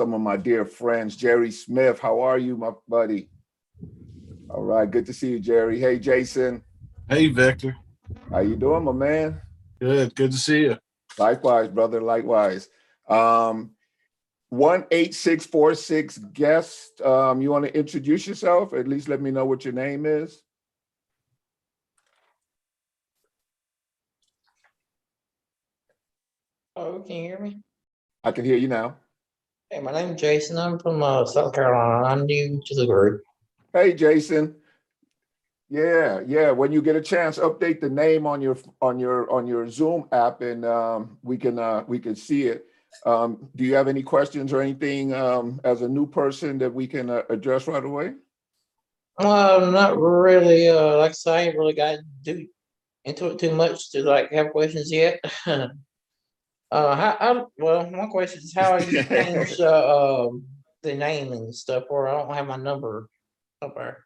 some of my dear friends. Jerry Smith, how are you, my buddy? All right, good to see you, Jerry. Hey, Jason, Hey, Victor. how you doing, my man? Good. Good to see you. Likewise, brother, likewise. Um, 18646 guest, you want to introduce yourself? At least let me know what your name is. Oh, can you hear me? I can hear you now. Hey, my name's Jason. I'm from South Carolina. I'm new to the group. Hey, Jason. Yeah. When you get a chance, update the name on your Zoom app, and we can see it. Do you have any questions or anything as a new person that we can address right away? Not really. Like I say, I ain't really got into it too much to like have questions yet. Well, one question is how you change the name and stuff, or I don't have my number up there.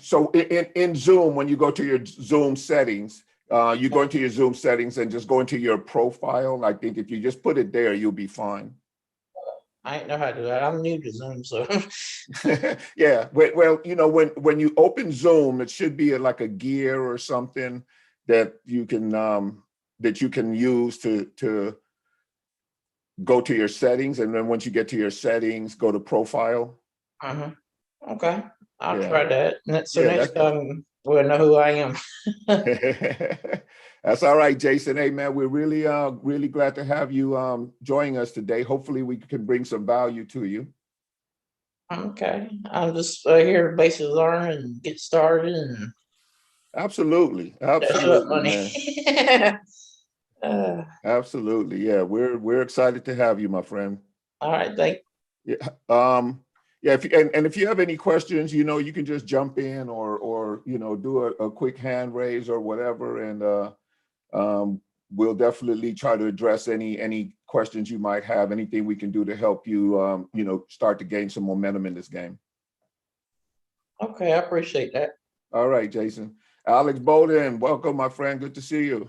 So in Zoom, when you go to your Zoom settings, you go into your Zoom settings and just go into your profile. I think if you just put it there, you'll be fine. I ain't know how to do that. I'm new to Zoom, so Yeah, well, when you open Zoom, it should be like a gear or something that you can use to go to your settings, and then once you get to your settings, go to profile. okay. I'll Yeah. try that. So Yeah, next time we'll know who I am. That's all right, Jason. Hey, man, we're really glad to have you joining us today. Hopefully, we can bring some value to you. Okay. I'm just here to basically learn and get started and Absolutely, that's up absolutely, money. man. uh, Absolutely, yeah. We're excited to have you, my friend. all right, thank Yeah. Yeah. If you have any questions, you can just jump in or do a quick hand raise or whatever, and we'll definitely try to address any questions you might have. Anything we can do to help you, start to gain some momentum in this game. Okay, I appreciate that. All right, Jason. Alex Bowden, welcome, my friend. Good to see you.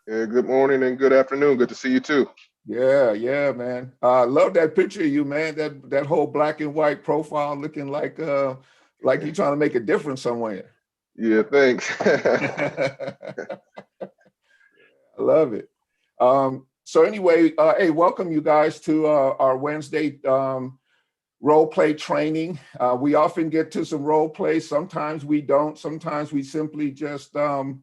Yeah, good morning and good afternoon. Good to see you too. Yeah, man. Love that picture of you, man. That whole black and white profile looking like you're trying to make a difference somewhere. Yeah, thanks. I love it. So anyway, hey, welcome you guys to our Wednesday role play training. We often get to some role play. Sometimes we don't. Sometimes we simply just talk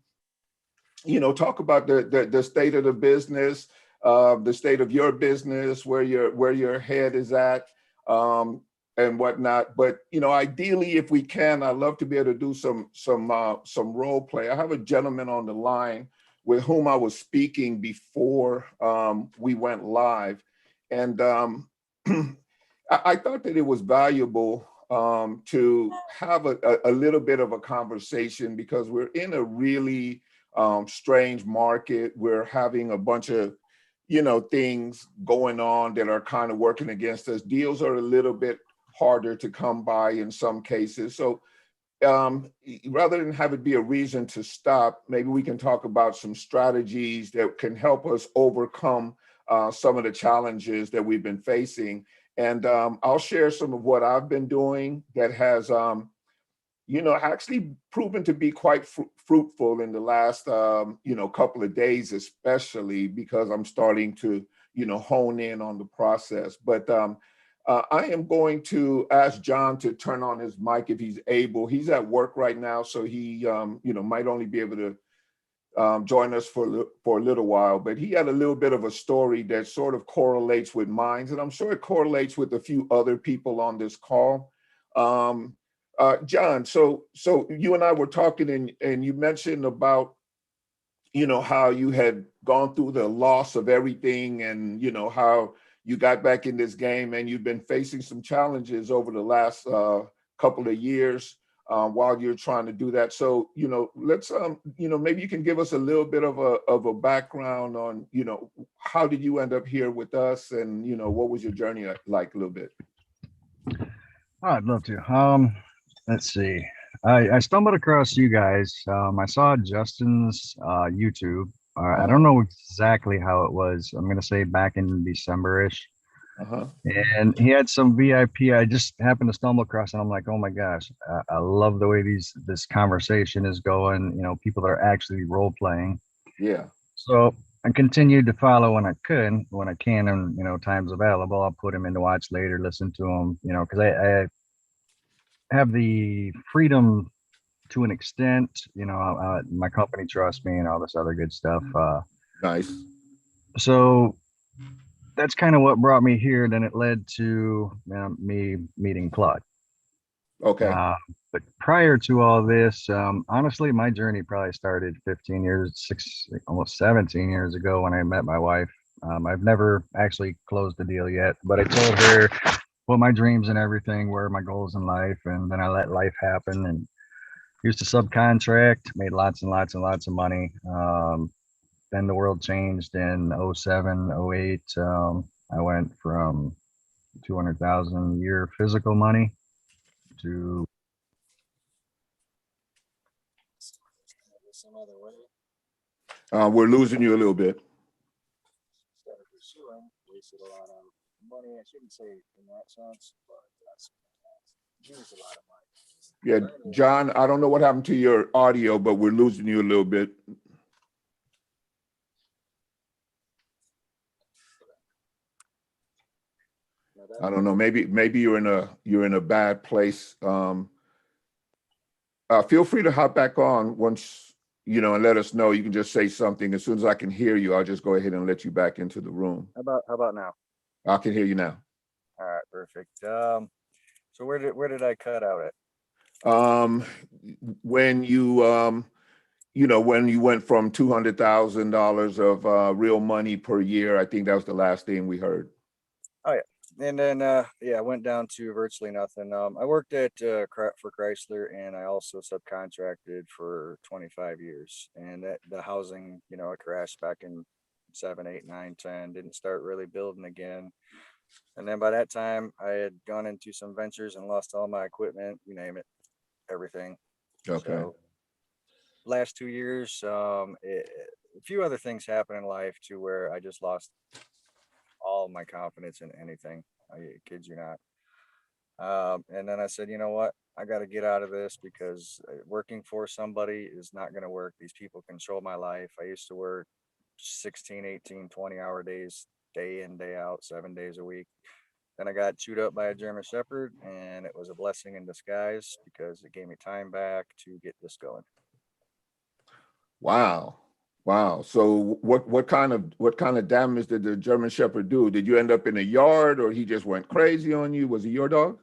about the state of the business, the state of your business, where your head is at, and whatnot. But ideally, if we can, I'd love to be able to do some role play. I have a gentleman on the line with whom I was speaking before we went live, and I thought that it was valuable to have a little bit of a conversation because we're in a really strange market. We're having a bunch of things going on that are kind of working against us. Deals are a little bit harder to come by in some cases. So rather than have it be a reason to stop, maybe we can talk about some strategies that can help us overcome some of the challenges that we've been facing. And I'll share some of what I've been doing that has actually proven to be quite fruitful in the last, couple of days, especially because I'm starting to, hone in on the process. But I am going to ask John to turn on his mic if he's able. He's at work right now, so he, might only be able to join us for a little while. But he had a little bit of a story that sort of correlates with mine, and I'm sure it correlates with a few other people on this call. John, so you and I were talking, and you mentioned about, how you had gone through the loss of everything, and how you got back in this game, and you've been facing some challenges over the last couple of years while you're trying to do that. So, let's maybe you can give us a little bit of a background on, how did you end up here with us, and what was your journey like a little bit? I'd love to. Let's see. I stumbled across you guys. I saw Justin's YouTube, I don't know exactly how it was. I'm gonna say back in December-ish. Uh-huh. And he had some VIP. I just happened to stumble across, and I'm like, oh my gosh, I love the way this conversation is going. You know, people that are actually role playing. Yeah. So I continued to follow when I can, and times available. I'll put him in to watch later, listen to him. Because I have the freedom to an extent. My company trusts me and all this other good stuff. Nice. So that's kind of what brought me here. Then it led to me meeting Claude. Okay. But prior to all this, honestly, my journey probably started 15 years, almost 17 years ago when I met my wife. I've never actually closed the deal yet, but I told her what my dreams and everything were, my goals in life, and then I let life happen and used to subcontract, made lots and lots and lots of money. Then the world changed in '07, '08. I went from 200,000 a year physical money to We're losing you a little bit. Yeah, John, I don't know what happened to your audio, but we're losing you a little bit. I don't know. Maybe you're in a bad place. Feel free to hop back on once and let us know. You can just say something. As soon as I can hear you, I'll just go ahead and let you back into the room. How about now? I can hear you now. All right, perfect. So where did I cut out at? When you went from $200,000 of real money per year, I think that was the last thing we heard. Oh yeah, and then I went down to virtually nothing. I worked at for Chrysler, and I also subcontracted for 25 years. And that the housing, it crashed back in 7, 8, 9, 10. Didn't start really building again. And then by that time, I had gone into some ventures and lost all my equipment, you name it, everything. Okay. So last 2 years, a few other things happened in life to where I just lost all my confidence in anything. I kid you not. And then I said, you know what? I got to get out of this because working for somebody is not going to work. These people control my life. I used to work 16, 18, 20-hour days, day in, day out, 7 days a week. Then I got chewed up by a German Shepherd, and it was a blessing in disguise because it gave me time back to get this going. Wow. So what kind of damage did the German Shepherd do? Did you end up in a yard, or he just went crazy on you? Was he your dog?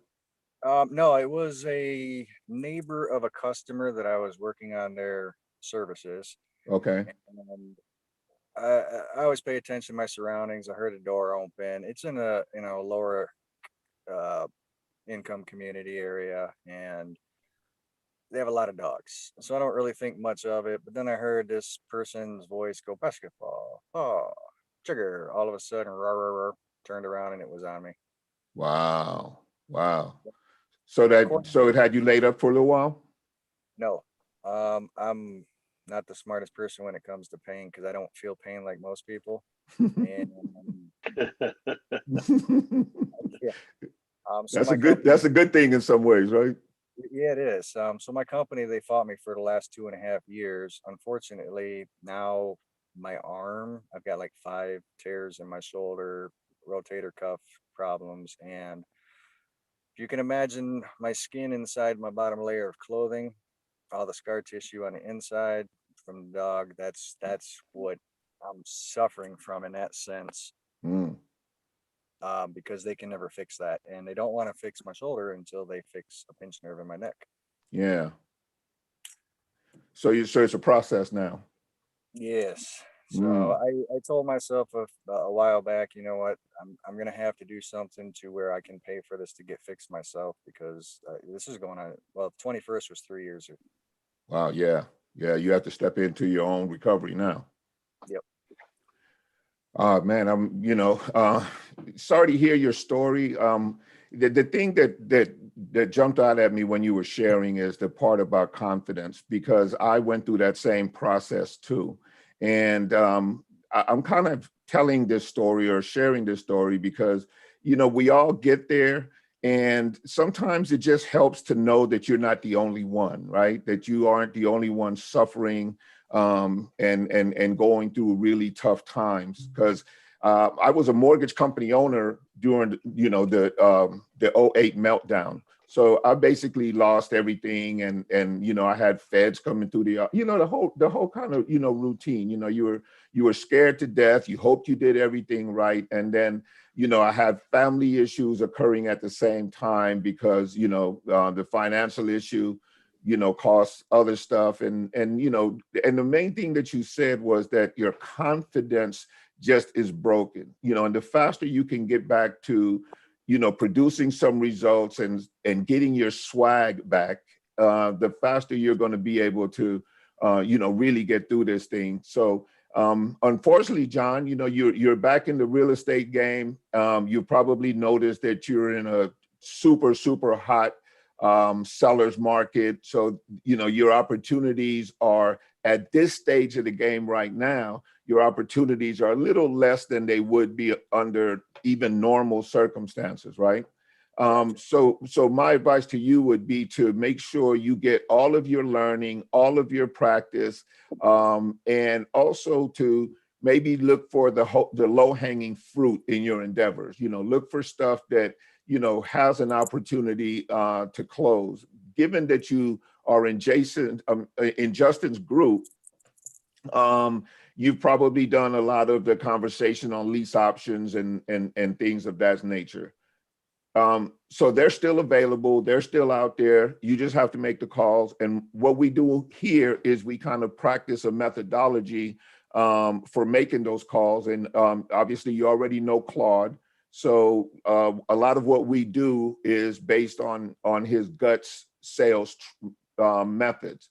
No, it was a neighbor of a customer that I was working on their services. Okay. And I always pay attention to my surroundings. I heard a door open. It's in a lower uh, income community area, and they have a lot of dogs, so I don't really think much of it. But then I heard this person's voice go basketball, oh, trigger. All of a sudden, rah, rah, rah, turned around and it was on me. Wow. Course, So it had you laid up for a little while? no, I'm not the smartest person when it comes to pain because I don't feel pain like most people. And yeah, so That's my a good company, thing in some ways, right? yeah, it is. So my company, they fought me for the last 2.5 years. Unfortunately, now my arm, I've got like 5 tears in my shoulder, rotator cuff problems, and if you can imagine my skin inside my bottom layer of clothing, all the scar tissue on the inside from the dog, that's what I'm suffering from in that sense. Mm, Because they can never fix that, and they don't want to fix my shoulder until they fix a pinched nerve in my neck. yeah. So it's a process now. Yes. So Mm, I told myself a while back, you know what, I'm gonna have to do something to where I can pay for this to get fixed myself because this is going on. Well, 21st was 3 years. wow. Yeah. You have to step into your own recovery now. Yep. Man, I'm, sorry to hear your story. The thing that jumped out at me when you were sharing is the part about confidence, because I went through that same process too. And I'm kind of telling this story or sharing this story because, you know, we all get there. And sometimes it just helps to know that you're not the only one, right? That you aren't the only one suffering and going through really tough times. Because I was a mortgage company owner during, you know, the '08 meltdown. So I basically lost everything, and you know, I had feds coming through you know, the whole kind of, you know, routine. You know, you were scared to death. You hoped you did everything right, and then, you know, I had family issues occurring at the same time because, you know, the financial issue, you know, costs other stuff, and you know, and the main thing that you said was that your confidence just is broken. You know, and the faster you can get back to, you know, producing some results and getting your swag back, the faster you're going to be able to, you know, really get through this thing. So unfortunately, John, you know, you're back in the real estate game. You probably noticed that you're in a super hot seller's market. So, you know, your opportunities are at this stage of the game right now, your opportunities are a little less than they would be under even normal circumstances, right? So my advice to you would be to make sure you get all of your learning, all of your practice, and also to maybe look for the low-hanging fruit in your endeavors. You know, look for stuff that, you know, has an opportunity to close. Given that you are in Justin's group, you've probably done a lot of the conversation on lease options and things of that nature. So they're still available. They're still out there. You just have to make the calls. And what we do here is we kind of practice a methodology for making those calls. And obviously you already know Claude. So a lot of what we do is based on his guts sales methods.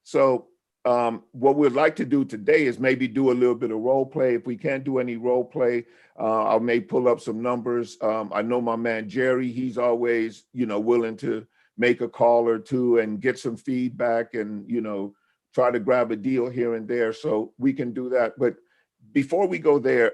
So what we'd like to do today is maybe do a little bit of role play. If we can't do any role play, I may pull up some numbers. I know my man Jerry, he's always, you know, willing to make a call or two and get some feedback and, you know, try to grab a deal here and there. So we can do that. But before we go there,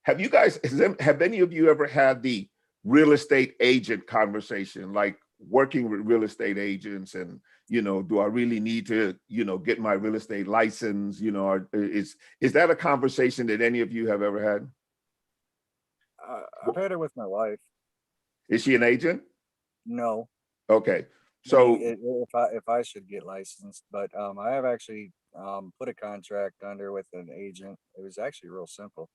have any of you ever had the real estate agent conversation, like working with real estate agents and, you know, do I really need to, you know, get my real estate license? You know, or is that a conversation that any of you have ever had? I've had it with my wife. Is she an agent? No. Okay. So So if I should get licensed, but I have actually put a contract under with an agent. It was actually real simple.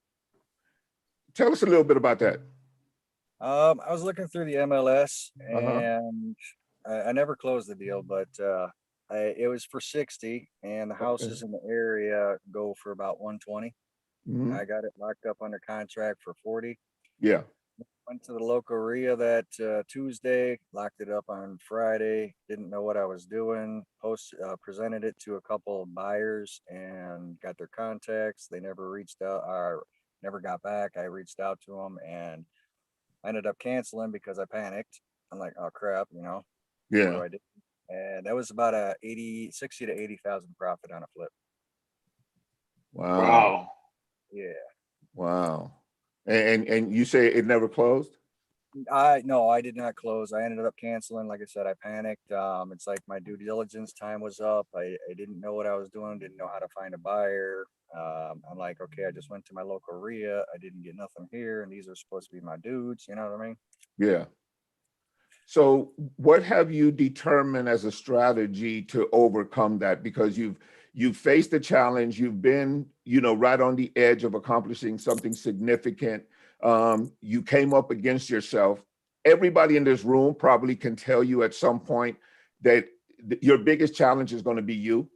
tell us a little bit about that. I was looking through the MLS Uh-huh. and I never closed the deal, but it was for 60 and the Okay. houses in the area go for about 120. Mhm. I got it locked up under contract for 40. Yeah. Went to the local RIA that Tuesday, locked it up on Friday, didn't know what I was doing, presented it to a couple of buyers and got their contacts. They never reached out or never got back. I reached out to them and I ended up canceling because I panicked. I'm like, oh crap, you know, what do Yeah. I do? And that was about a 60 to 80,000 profit on a flip. Wow. Wow. Yeah. Wow. And you say it never closed? No, I did not close. I ended up canceling. Like I said, I panicked. It's like my due diligence time was up. I didn't know what I was doing, didn't know how to find a buyer. I'm like, okay, I just went to my local RIA. I didn't get nothing here, and these are supposed to be my dudes. You know what I mean? Yeah. So what have you determined as a strategy to overcome that? Because you've faced the challenge, you've been, you know, right on the edge of accomplishing something significant. You came up against yourself. Everybody in this room probably can tell you at some point that your biggest challenge is going to be you.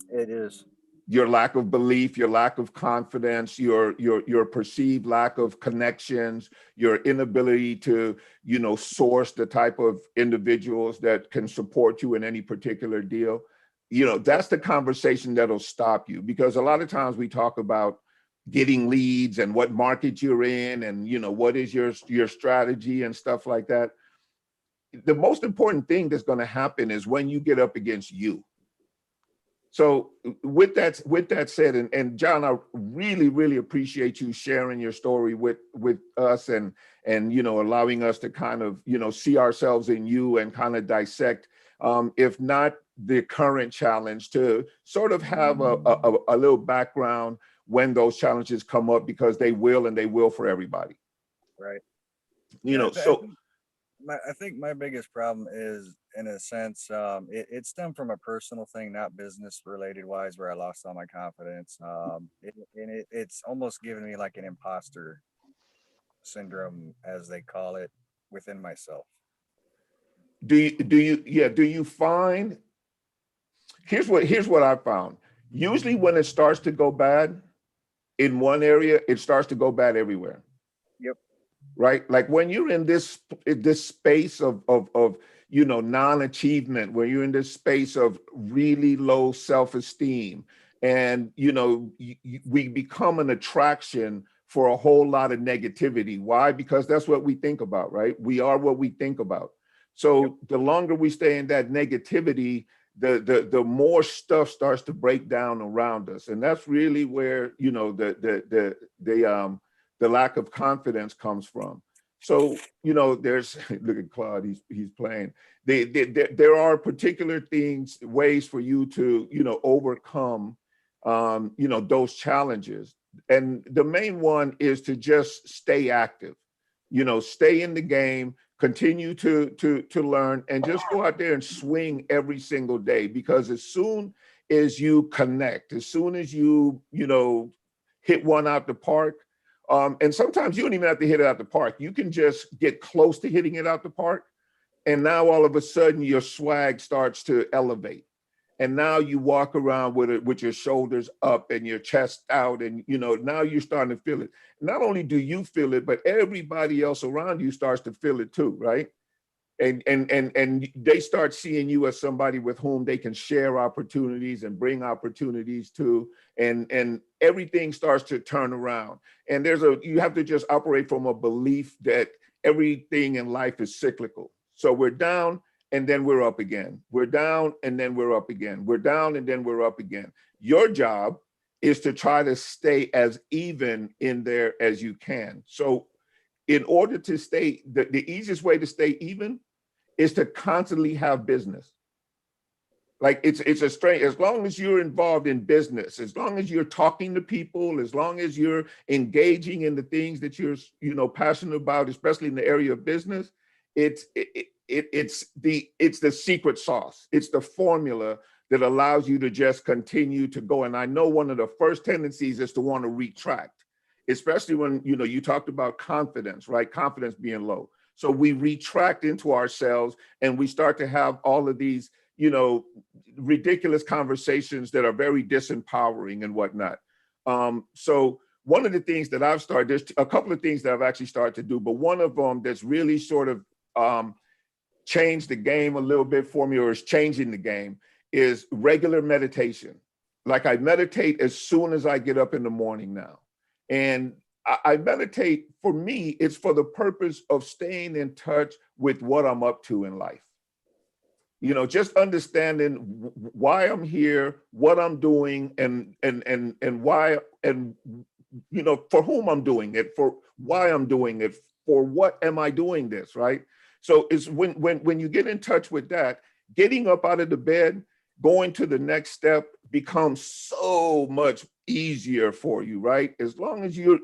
It is. Your lack of belief, your lack of confidence, your perceived lack of connections, your inability to, you know, source the type of individuals that can support you in any particular deal. You know, that's the conversation that'll stop you, because a lot of times we talk about getting leads and what market you're in and, you know, what is your strategy and stuff like that. The most important thing that's going to happen is when you get up against you. So with that said, and John, I really appreciate you sharing your story with us and allowing us to kind of see ourselves in you and kind of dissect, if not the current challenge, to sort of have a little background when those challenges come up, because they will, and they will for everybody. Right. So I think my biggest problem is, in a sense, it stemmed from a personal thing, not business related wise, where I lost all my confidence. It's almost given me like an imposter syndrome, as they call it, within myself. do you find, here's what I found. Usually when it starts to go bad in one area, it starts to go bad everywhere. Yep. Right? Like when you're in this space of non-achievement, where you're in this space of really low self-esteem, and we become an attraction for a whole lot of negativity. Why? Because that's what we think about, right? We are what we think about. So the longer we stay in that negativity, the more stuff starts to break down around us, and that's really where the lack of confidence comes from. So there's look at Claude, he's playing. There are particular ways for you to overcome those challenges, and the main one is to just stay active. Stay in the game, continue to learn, and just go out there and swing every single day. Because as soon as you connect, as soon as you hit one out the park, and sometimes you don't even have to hit it out the park. You can just get close to hitting it out the park, and now all of a sudden your swag starts to elevate. And now you walk around with it, with your shoulders up and your chest out, and now you're starting to feel it. Not only do you feel it, but everybody else around you starts to feel it too, right? And they start seeing you as somebody with whom they can share opportunities and bring opportunities to, and everything starts to turn around. And you have to just operate from a belief that everything in life is cyclical. So we're down, and then we're up again. We're down, and then we're up again. We're down, and then we're up again. Your job is to try to stay as even in there as you can. So in order to stay, the easiest way to stay even is to constantly have business. Like it's a strange, as long as you're involved in business, as long as you're talking to people, as long as you're engaging in the things that you're passionate about, especially in the area of business, it's the secret sauce. It's the formula that allows you to just continue to go. And I know one of the first tendencies is to want to retract, especially when you talked about confidence, right? Confidence being low. So we retract into ourselves, and we start to have all of these ridiculous conversations that are very disempowering and whatnot. So one of the things that I've started, there's a couple of things that I've actually started to do, but one of them that's really sort of changed the game a little bit for me, or is changing the game, is regular meditation. Like I meditate as soon as I get up in the morning now. And I meditate, for me, it's for the purpose of staying in touch with what I'm up to in life. Just understanding why I'm here, what I'm doing, and why, and for whom I'm doing it, for why I'm doing it, for what am I doing this, right? So it's when you get in touch with that, getting up out of the bed, going to the next step becomes so much easier for you, right? As long as you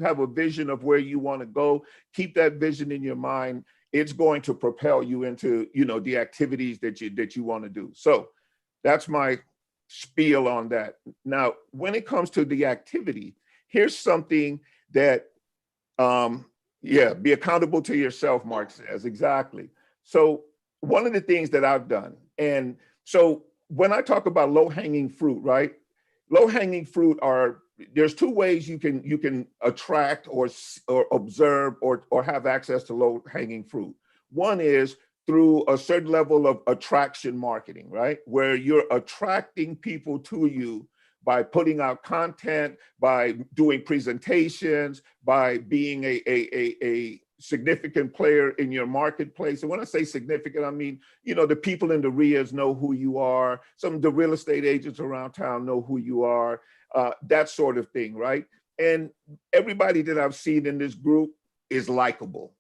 have a vision of where you want to go, keep that vision in your mind. It's going to propel you into the activities that you want to do. So that's my spiel on that. Now, when it comes to the activity, here's something that be accountable to yourself, Mark says. Exactly. So one of the things that I've done, and so when I talk about low-hanging fruit, right? Low-hanging fruit there's two ways you can attract or observe or have access to low-hanging fruit. One is through a certain level of attraction marketing, right? Where you're attracting people to you by putting out content, by doing presentations, by being a significant player in your marketplace. And when I say significant, I mean, the people in the RIAs know who you are. Some of the real estate agents around town know who you are, that sort of thing, right? And everybody that I've seen in this group is likable.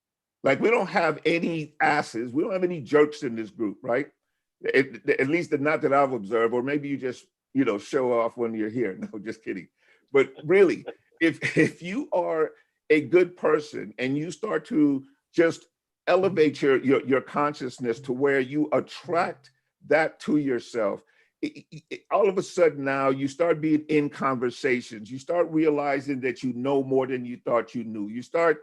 Like, we don't have any asses. We don't have any jerks in this group, right? At least not that I've observed, or maybe you just, show off when you're here. No, just kidding. But really, if you are a good person and you start to just elevate your consciousness to where you attract that to yourself, all of a sudden now you start being in conversations. You start realizing that you know more than you thought you knew. You start,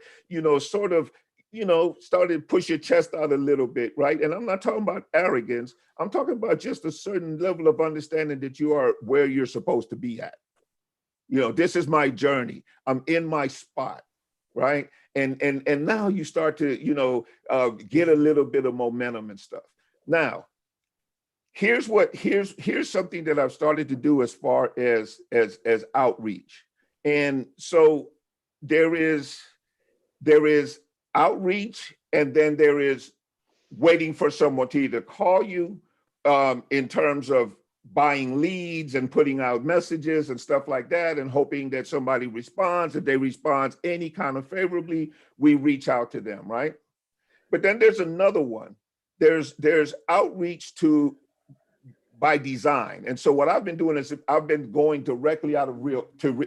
started to push your chest out a little bit, right? And I'm not talking about arrogance. I'm talking about just a certain level of understanding that you are where you're supposed to be at. This is my journey. I'm in my spot, right? And now you start to, get a little bit of momentum and stuff. Now, here's something that I've started to do as far as outreach. And so there is outreach, and then there is waiting for someone to either call you in terms of buying leads and putting out messages and stuff like that, and hoping that somebody responds. If they respond any kind of favorably, we reach out to them, right? But then there's another one. There's outreach by design. And so what I've been doing is I've been going directly out of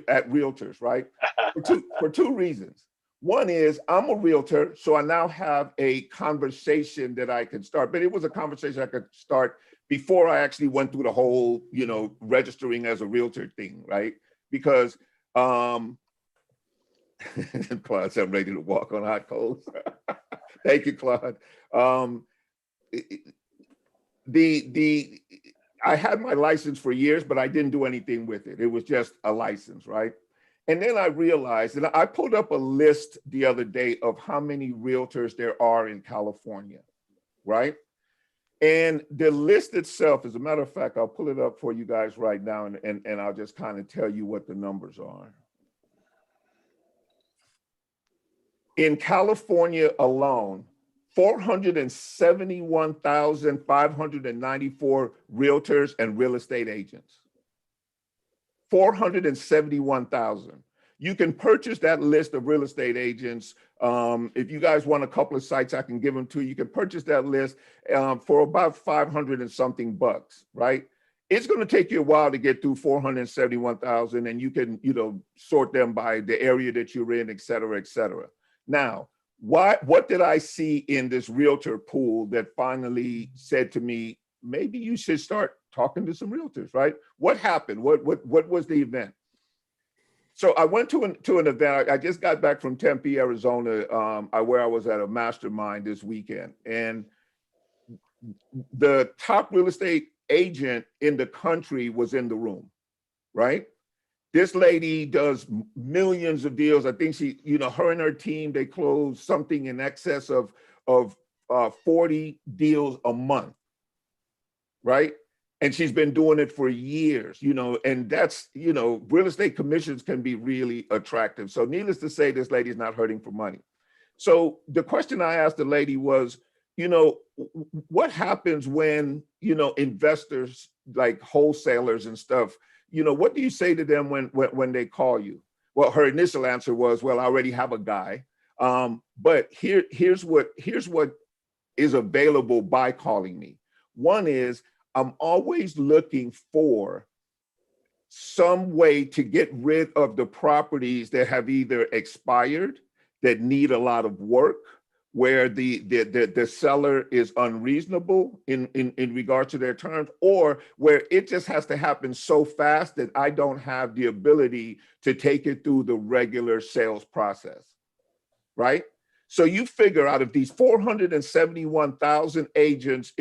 at realtors, right? For two reasons. One is I'm a realtor, so I now have a conversation that I can start, but it was a conversation I could start before I actually went through the whole, registering as a realtor thing, right? Because Claude said I'm ready to walk on hot coals. Thank you, Claude. I had my license for years, but I didn't do anything with it. It was just a license, right? And then I realized, and I pulled up a list the other day of how many realtors there are in California, right? And the list itself, as a matter of fact, I'll pull it up for you guys right now, and I'll just kind of tell you what the numbers are. In California alone, 471,594 realtors and real estate agents. 471,000. You can purchase that list of real estate agents. If you guys want a couple of sites, I can give them to you. You can purchase that list for about 500 and something bucks, right? It's going to take you a while to get through 471,000, and you can, sort them by the area that you're in, et cetera, et cetera. Now, what did I see in this realtor pool that finally said to me, maybe you should start talking to some realtors, right? What happened? What was the event? So I went to an event. I just got back from Tempe, Arizona, where I was at a mastermind this weekend. And the top real estate agent in the country was in the room, right? This lady does millions of deals. I think she, her and her team, they close something in excess of 40 deals a month, right? And she's been doing it for years, and that's, real estate commissions can be really attractive. So needless to say, this lady's not hurting for money. So the question I asked the lady was, what happens when, investors like wholesalers and stuff, what do you say to them when they call you? Well, her initial answer was, well, I already have a guy. But here's what is available by calling me. One is, I'm always looking for some way to get rid of the properties that have either expired, that need a lot of work, where the seller is unreasonable in regard to their terms, or where it just has to happen so fast that I don't have the ability to take it through the regular sales process, right? So you figure out of these 471,000 agents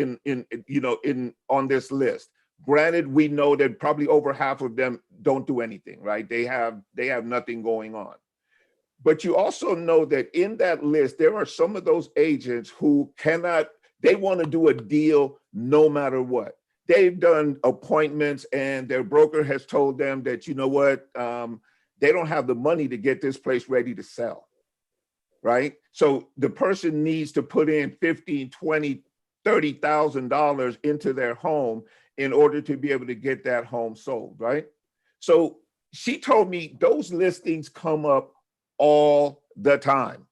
on this list. Granted, we know that probably over half of them don't do anything, right? They have nothing going on. But you also know that in that list, there are some of those agents who they want to do a deal no matter what. They've done appointments and their broker has told them that, they don't have the money to get this place ready to sell, right? So the person needs to put in 15, 20, $30,000 into their home in order to be able to get that home sold, right? So she told me those listings come up all the time,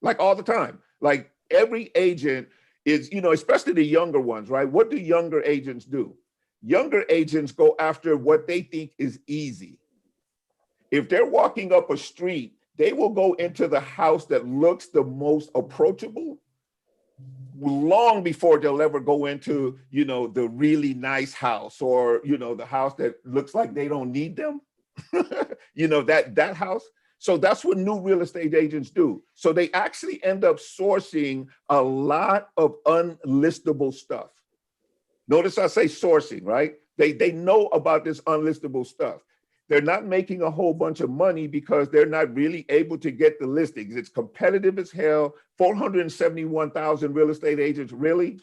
like all the time. Like every agent is, you know, especially the younger ones, right? What do younger agents do? Younger agents go after what they think is easy. If they're walking up a street, they will go into the house that looks the most approachable long before they'll ever go into, you know, the really nice house, or, you know, the house that looks like they don't need them. You know, that house. So that's what new real estate agents do. So they actually end up sourcing a lot of unlistable stuff. Notice I say sourcing, right? They know about this unlistable stuff. They're not making a whole bunch of money because they're not really able to get the listings. It's competitive as hell. 471,000 real estate agents, really?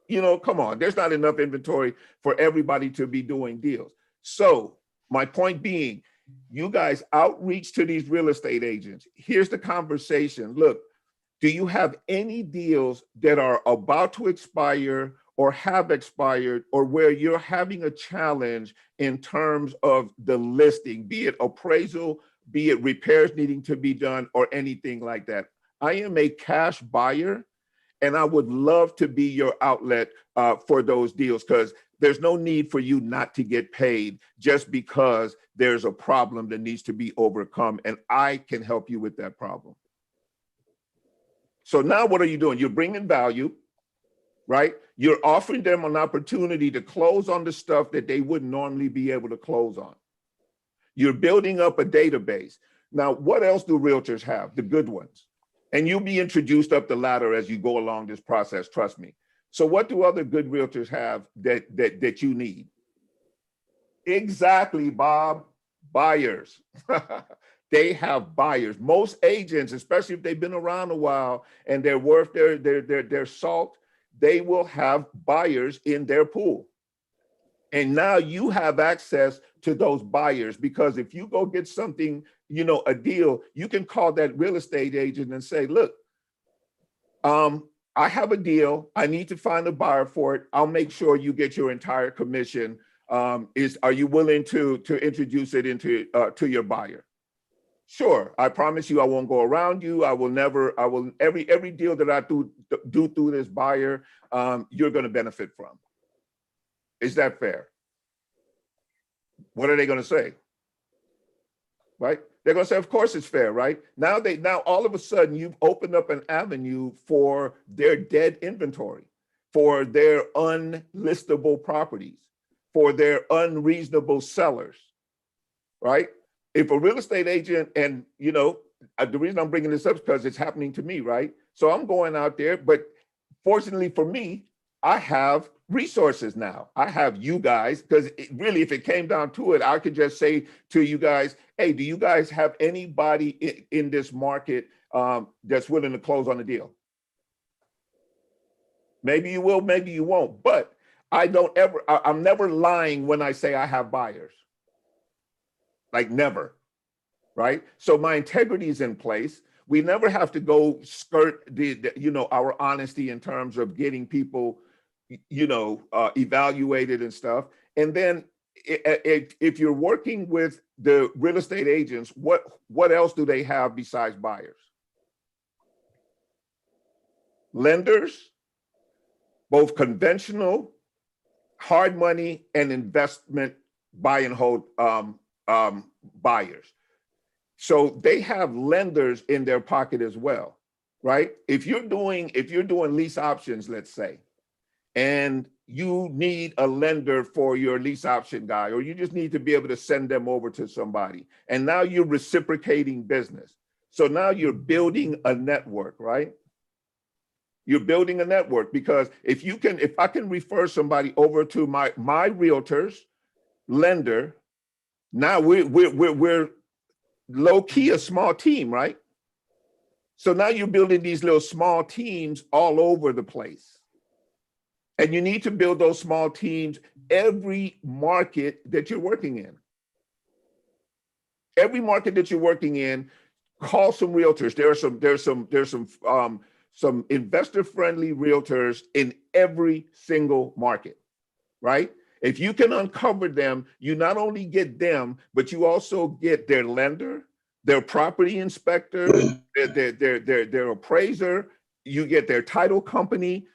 You know, come on, there's not enough inventory for everybody to be doing deals. So my point being, you guys outreach to these real estate agents. Here's the conversation. Look, do you have any deals that are about to expire or have expired, or where you're having a challenge in terms of the listing, be it appraisal, be it repairs needing to be done, or anything like that? I am a cash buyer, and I would love to be your outlet for those deals, because there's no need for you not to get paid just because there's a problem that needs to be overcome, and I can help you with that problem. So now what are you doing? You're bringing value, right? You're offering them an opportunity to close on the stuff that they wouldn't normally be able to close on. You're building up a database. Now, what else do realtors have? The good ones. And you'll be introduced up the ladder as you go along this process, trust me. So what do other good realtors have that you need? Exactly, Bob. Buyers. They have buyers. Most agents, especially if they've been around a while and they're worth their salt, they will have buyers in their pool. And now you have access to those buyers, because if you go get something, you know, a deal, you can call that real estate agent and say, look, I have a deal. I need to find a buyer for it. I'll make sure you get your entire commission. Are you willing to introduce it into to your buyer? Sure. I promise you, I won't go around you. Every deal that I do through this buyer, you're going to benefit from. Is that fair? What are they going to say? Right? They're going to say, of course it's fair, right? Now all of a sudden you've opened up an avenue for their dead inventory, for their unlistable properties, for their unreasonable sellers, right? If a real estate agent, and you know, the reason I'm bringing this up is because it's happening to me, right? So I'm going out there, but fortunately for me, I have resources now. I have you guys, because really, if it came down to it, I could just say to you guys, hey, do you guys have anybody in this market that's willing to close on a deal? Maybe you will, maybe you won't, but I'm never lying when I say I have buyers. Like never, right? So my integrity is in place. We never have to go skirt our honesty in terms of getting people, evaluated and stuff. And then if you're working with the real estate agents, what else do they have besides buyers? Lenders, both conventional, hard money, and investment buy and hold buyers. So they have lenders in their pocket as well, right? If you're doing lease options, let's say, and you need a lender for your lease option guy, or you just need to be able to send them over to somebody, and now you're reciprocating business. So now you're building a network, right? You're building a network, because if I can refer somebody over to my realtor's lender, now we're low key a small team, right? So now you're building these little small teams all over the place. And you need to build those small teams every market that you're working in. Every market that you're working in, call some realtors. Some investor-friendly realtors in every single market, right? If you can uncover them, you not only get them, but you also get their lender, their property inspector, their appraiser. You get their title company.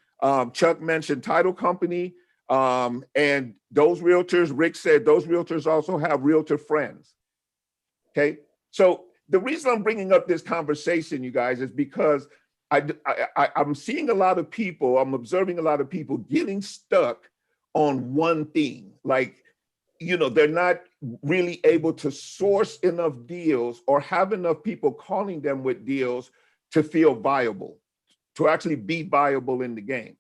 Chuck mentioned title company. And those realtors, Rick said, those realtors also have realtor friends. Okay. So the reason I'm bringing up this conversation, you guys, is because I'm seeing a lot of people, I'm observing a lot of people getting stuck on one thing. Like, you know, they're not really able to source enough deals or have enough people calling them with deals to feel viable, to actually be viable in the game.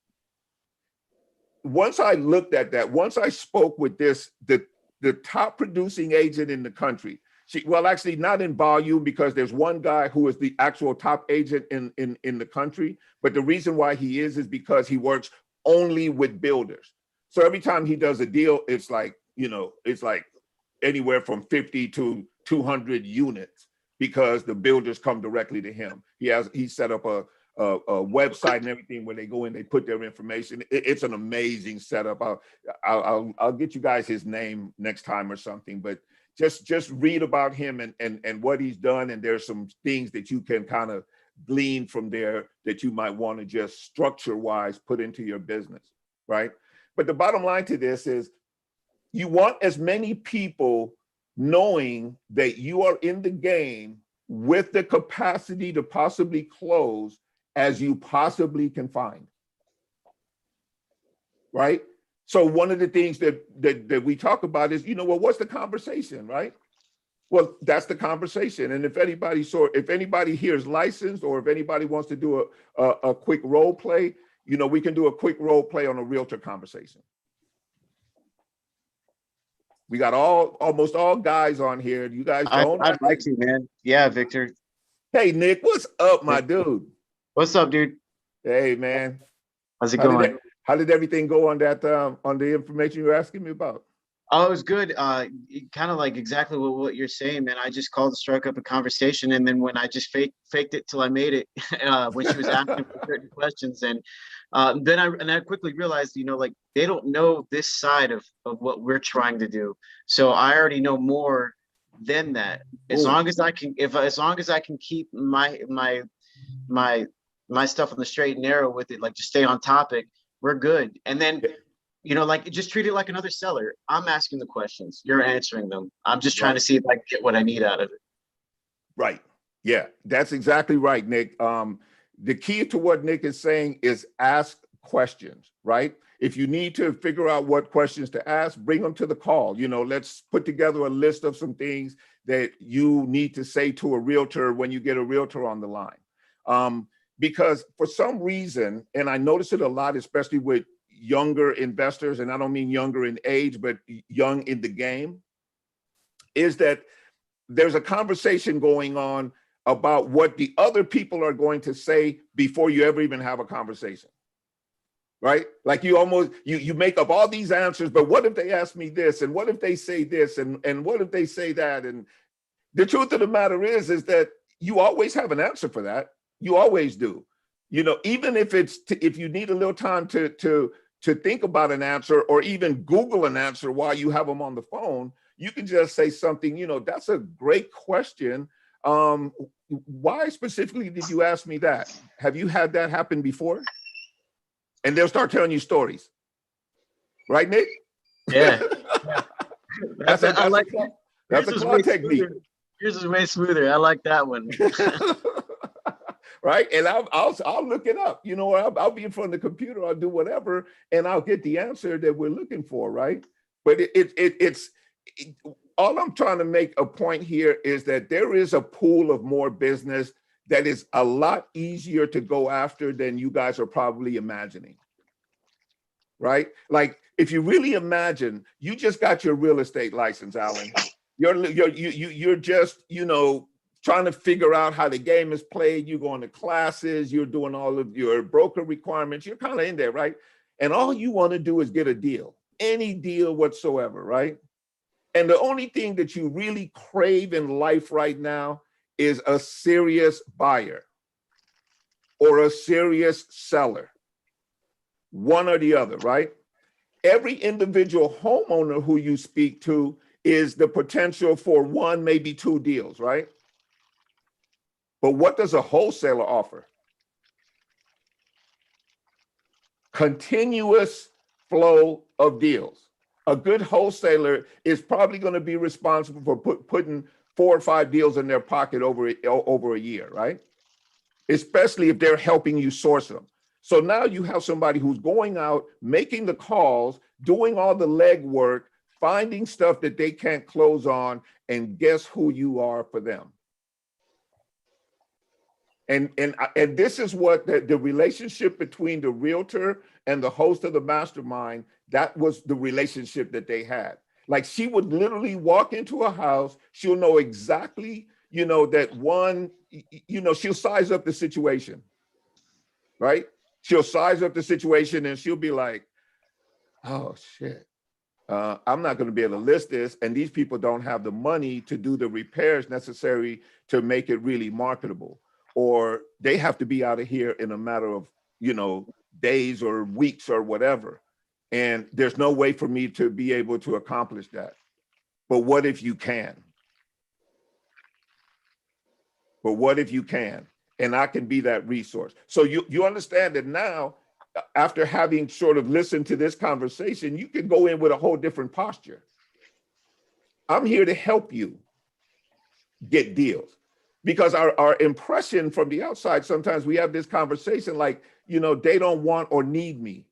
Once I looked at that, once I spoke with the top producing agent in the country, well, actually not in volume, because there's one guy who is the actual top agent in the country. But the reason why he is because he works only with builders. So every time he does a deal, it's like, you know, it's like anywhere from 50 to 200 units, because the builders come directly to him. He set up a website and everything where they go in, they put their information. It's an amazing setup. I'll get you guys his name next time or something, but just read about him and what he's done. And there's some things that you can kind of glean from there that you might want to just structure wise put into your business, right? But the bottom line to this is you want as many people knowing that you are in the game with the capacity to possibly close as you possibly can find, right? So one of the things that we talk about is, you know, well, what's the conversation, right? Well, that's the conversation. And if anybody here is licensed, or if anybody wants to do a quick role play, you know, we can do a quick role play on a realtor conversation. We got almost all guys on here. You guys don't? I'd like to, man. Yeah, Victor. Hey, Nick, what's up, my dude? What's up, dude? Hey, man. How's it going? How did everything go on that on the information you were asking me about? Oh, it was good. Kind of like exactly what you're saying, man. I just called to strike up a conversation, and then when I just faked it till I made it, when she was asking for certain questions, and then I quickly realized, you know, like they don't know this side of what we're trying to do. So I already know more than that. As long as I can, as long as I can keep my stuff on the straight and narrow with it, like just stay on topic, we're good. And then, you know, like just treat it like another seller. I'm asking the questions, you're answering them. I'm just trying to see if I can get what I need out of it. Right. Yeah, that's exactly right, Nick. The key to what Nick is saying is ask questions, right? If you need to figure out what questions to ask, bring them to the call. You know, let's put together a list of some things that you need to say to a realtor when you get a realtor on the line. Because for some reason, and I notice it a lot, especially with younger investors, and I don't mean younger in age, but young in the game, is that there's a conversation going on about what the other people are going to say before you ever even have a conversation, right? Like you make up all these answers, but what if they ask me this? And what if they say this? And what if they say that? And the truth of the matter is that you always have an answer for that. You always do. You know, even if if you need a little time to think about an answer, or even Google an answer while you have them on the phone, you can just say something, you know, that's a great question. Why specifically did you ask me that? Have you had that happen before? And they'll start telling you stories. Right, Nick? Yeah. That's a claw technique. Yours is way smoother. I like that one. Right, and I'll look it up. You know, I'll be in front of the computer. I'll do whatever, and I'll get the answer that we're looking for. Right, but it's all I'm trying to make a point here is that there is a pool of more business that is a lot easier to go after than you guys are probably imagining. Right, like if you really imagine, you just got your real estate license, Alan. You're just, you know, trying to figure out how the game is played. You're going to classes, you're doing all of your broker requirements, you're kind of in there, right? And all you want to do is get a deal, any deal whatsoever, right? And the only thing that you really crave in life right now is a serious buyer or a serious seller, one or the other, right? Every individual homeowner who you speak to is the potential for one, maybe two deals, right? But what does a wholesaler offer? Continuous flow of deals. A good wholesaler is probably going to be responsible for putting 4 or 5 deals in their pocket over a year, right? Especially if they're helping you source them. So now you have somebody who's going out, making the calls, doing all the legwork, finding stuff that they can't close on, and guess who you are for them? And this is what the relationship between the realtor and the host of the mastermind, that was the relationship that they had. Like, she would literally walk into a house, she'll know exactly, that one, she'll size up the situation, right? She'll size up the situation and she'll be like, oh shit, I'm not going to be able to list this. And these people don't have the money to do the repairs necessary to make it really marketable. Or they have to be out of here in a matter of, days or weeks or whatever. And there's no way for me to be able to accomplish that. But what if you can? But what if you can? And I can be that resource. So you understand that now, after having sort of listened to this conversation, you can go in with a whole different posture. I'm here to help you get deals. Because our impression from the outside, sometimes we have this conversation like, they don't want or need me.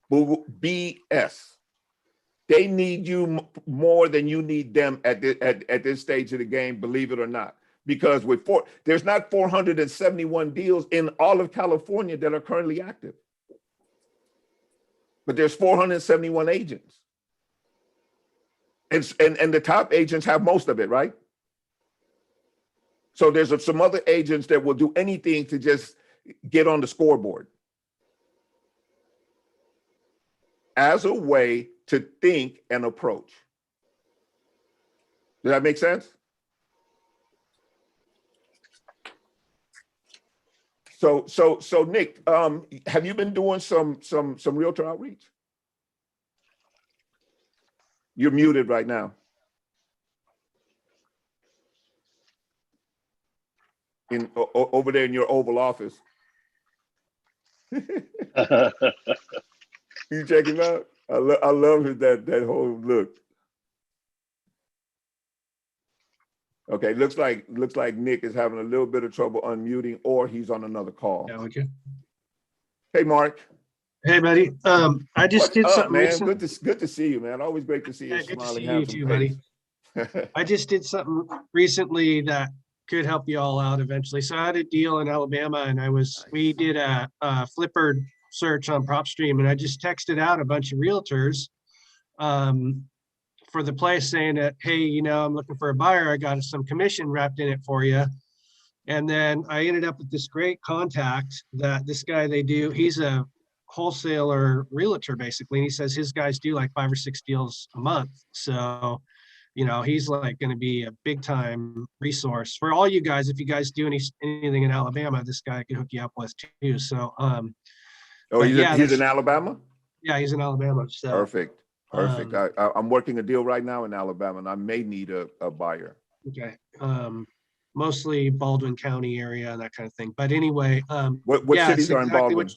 But BS. They need you more than you need them at this stage of the game, believe it or not. Because there's not 471 deals in all of California that are currently active. But there's 471 agents. And the top agents have most of it, right? So there's some other agents that will do anything to just get on the scoreboard as a way to think and approach. Does that make sense? So Nick, have you been doing some realtor outreach? You're muted right now. Over there in your Oval Office. You check him out? I love that whole look. Okay, looks like Nick is having a little bit of trouble unmuting, or he's on another call. Yeah, okay. Hey, Mark. Hey, buddy. I just did something man. recently. Good to see you, man. Always great to see you. Yeah, good to see Smiling, you too, handsome buddy. I just did something recently that could help you all out eventually. So I had a deal in Alabama, and we did a flipper search on PropStream, and I just texted out a bunch of realtors for the place saying that, hey, I'm looking for a buyer. I got some commission wrapped in it for you. And then I ended up with this great contact that this guy, he's a wholesaler realtor basically. And he says his guys do like 5 or 6 deals a month. So, he's like going to be a big time resource for all you guys. If you guys do anything in Alabama, this guy can hook you up with too. So, he's in Alabama? Yeah, he's in Alabama. So Perfect. I'm working a deal right now in Alabama, and I may need a buyer. Okay. Mostly Baldwin County area and that kind of thing. But anyway, what cities are in Baldwin?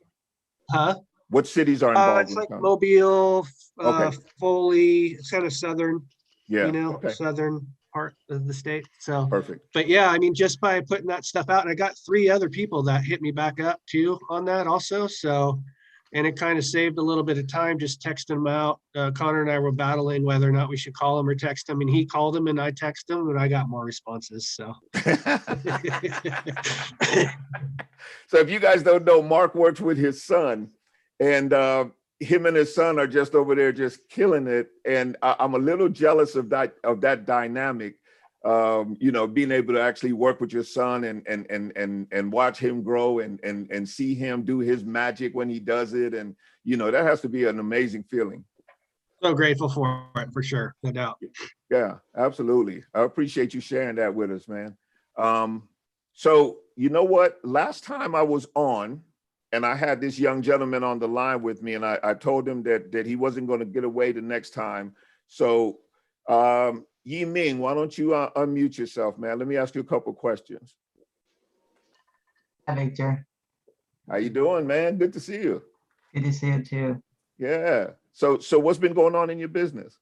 What cities are in Baldwin? It's like County? Mobile, Okay. Foley. It's kind of southern, Yeah. southern part of the state. So Perfect. But yeah, I mean, just by putting that stuff out, and I got 3 other people that hit me back up too on that also. So, and it kind of saved a little bit of time just texting them out. Connor and I were battling whether or not we should call him or text him, and he called him and I texted him, and I got more responses. So. So if you guys don't know, Mark works with his son, and him and his son are just over there just killing it. And I'm a little jealous of that dynamic. Being able to actually work with your son and watch him grow and see him do his magic when he does it. And, that has to be an amazing feeling. So grateful for it, for sure, no doubt. Yeah, absolutely. I appreciate you sharing that with us, man. So you know what? Last time I was on, and I had this young gentleman on the line with me, and I told him that he wasn't going to get away the next time. So Yi Ming, why don't you unmute yourself, man? Let me ask you a couple questions. Hi, Victor. How you doing, man? Good to see you. Good to see you too. Yeah. So what's been going on in your business?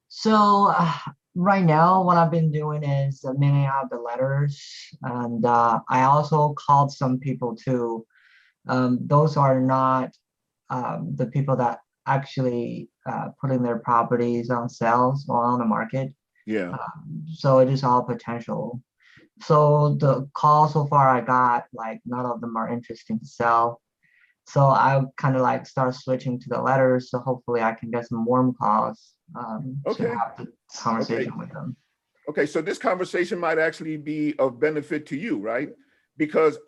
So right now, what I've been doing is mailing out the letters, and I also called some people too. Those are not the people that actually putting their properties on sales or on the market. Yeah. So it is all potential. So the call so far I got, like none of them are interesting to sell. So I kind of like start switching to the letters. So hopefully I can get some warm calls to Okay. have the conversation with them. Okay, so this conversation might actually be of benefit to you, right? Because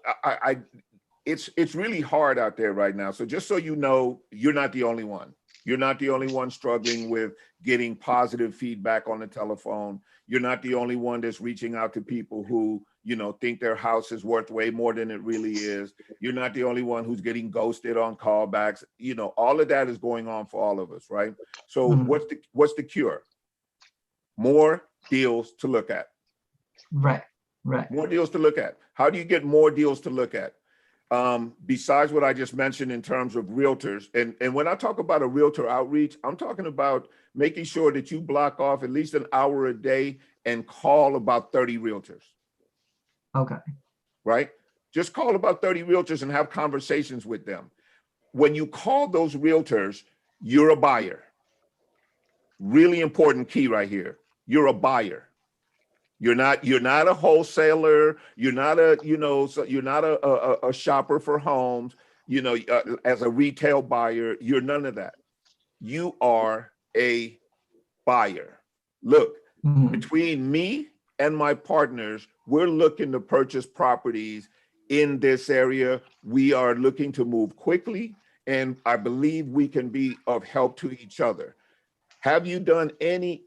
it's really hard out there right now. So just so you know, you're not the only one. You're not the only one struggling with getting positive feedback on the telephone. You're not the only one that's reaching out to people who, think their house is worth way more than it really is. You're not the only one who's getting ghosted on callbacks. All of that is going on for all of us, right? So what's the cure? More deals to look at. Right. More deals to look at. How do you get more deals to look at? Besides what I just mentioned in terms of realtors, and when I talk about a realtor outreach, I'm talking about making sure that you block off at least an hour a day and call about 30 realtors. Okay. Right? Just call about 30 realtors and have conversations with them. When you call those realtors, you're a buyer. Really important key right here. You're a buyer. You're not a wholesaler. You're not a shopper for homes. As a retail buyer, you're none of that. You are a buyer. Look, between me and my partners, we're looking to purchase properties in this area. We are looking to move quickly, and I believe we can be of help to each other. Have you done any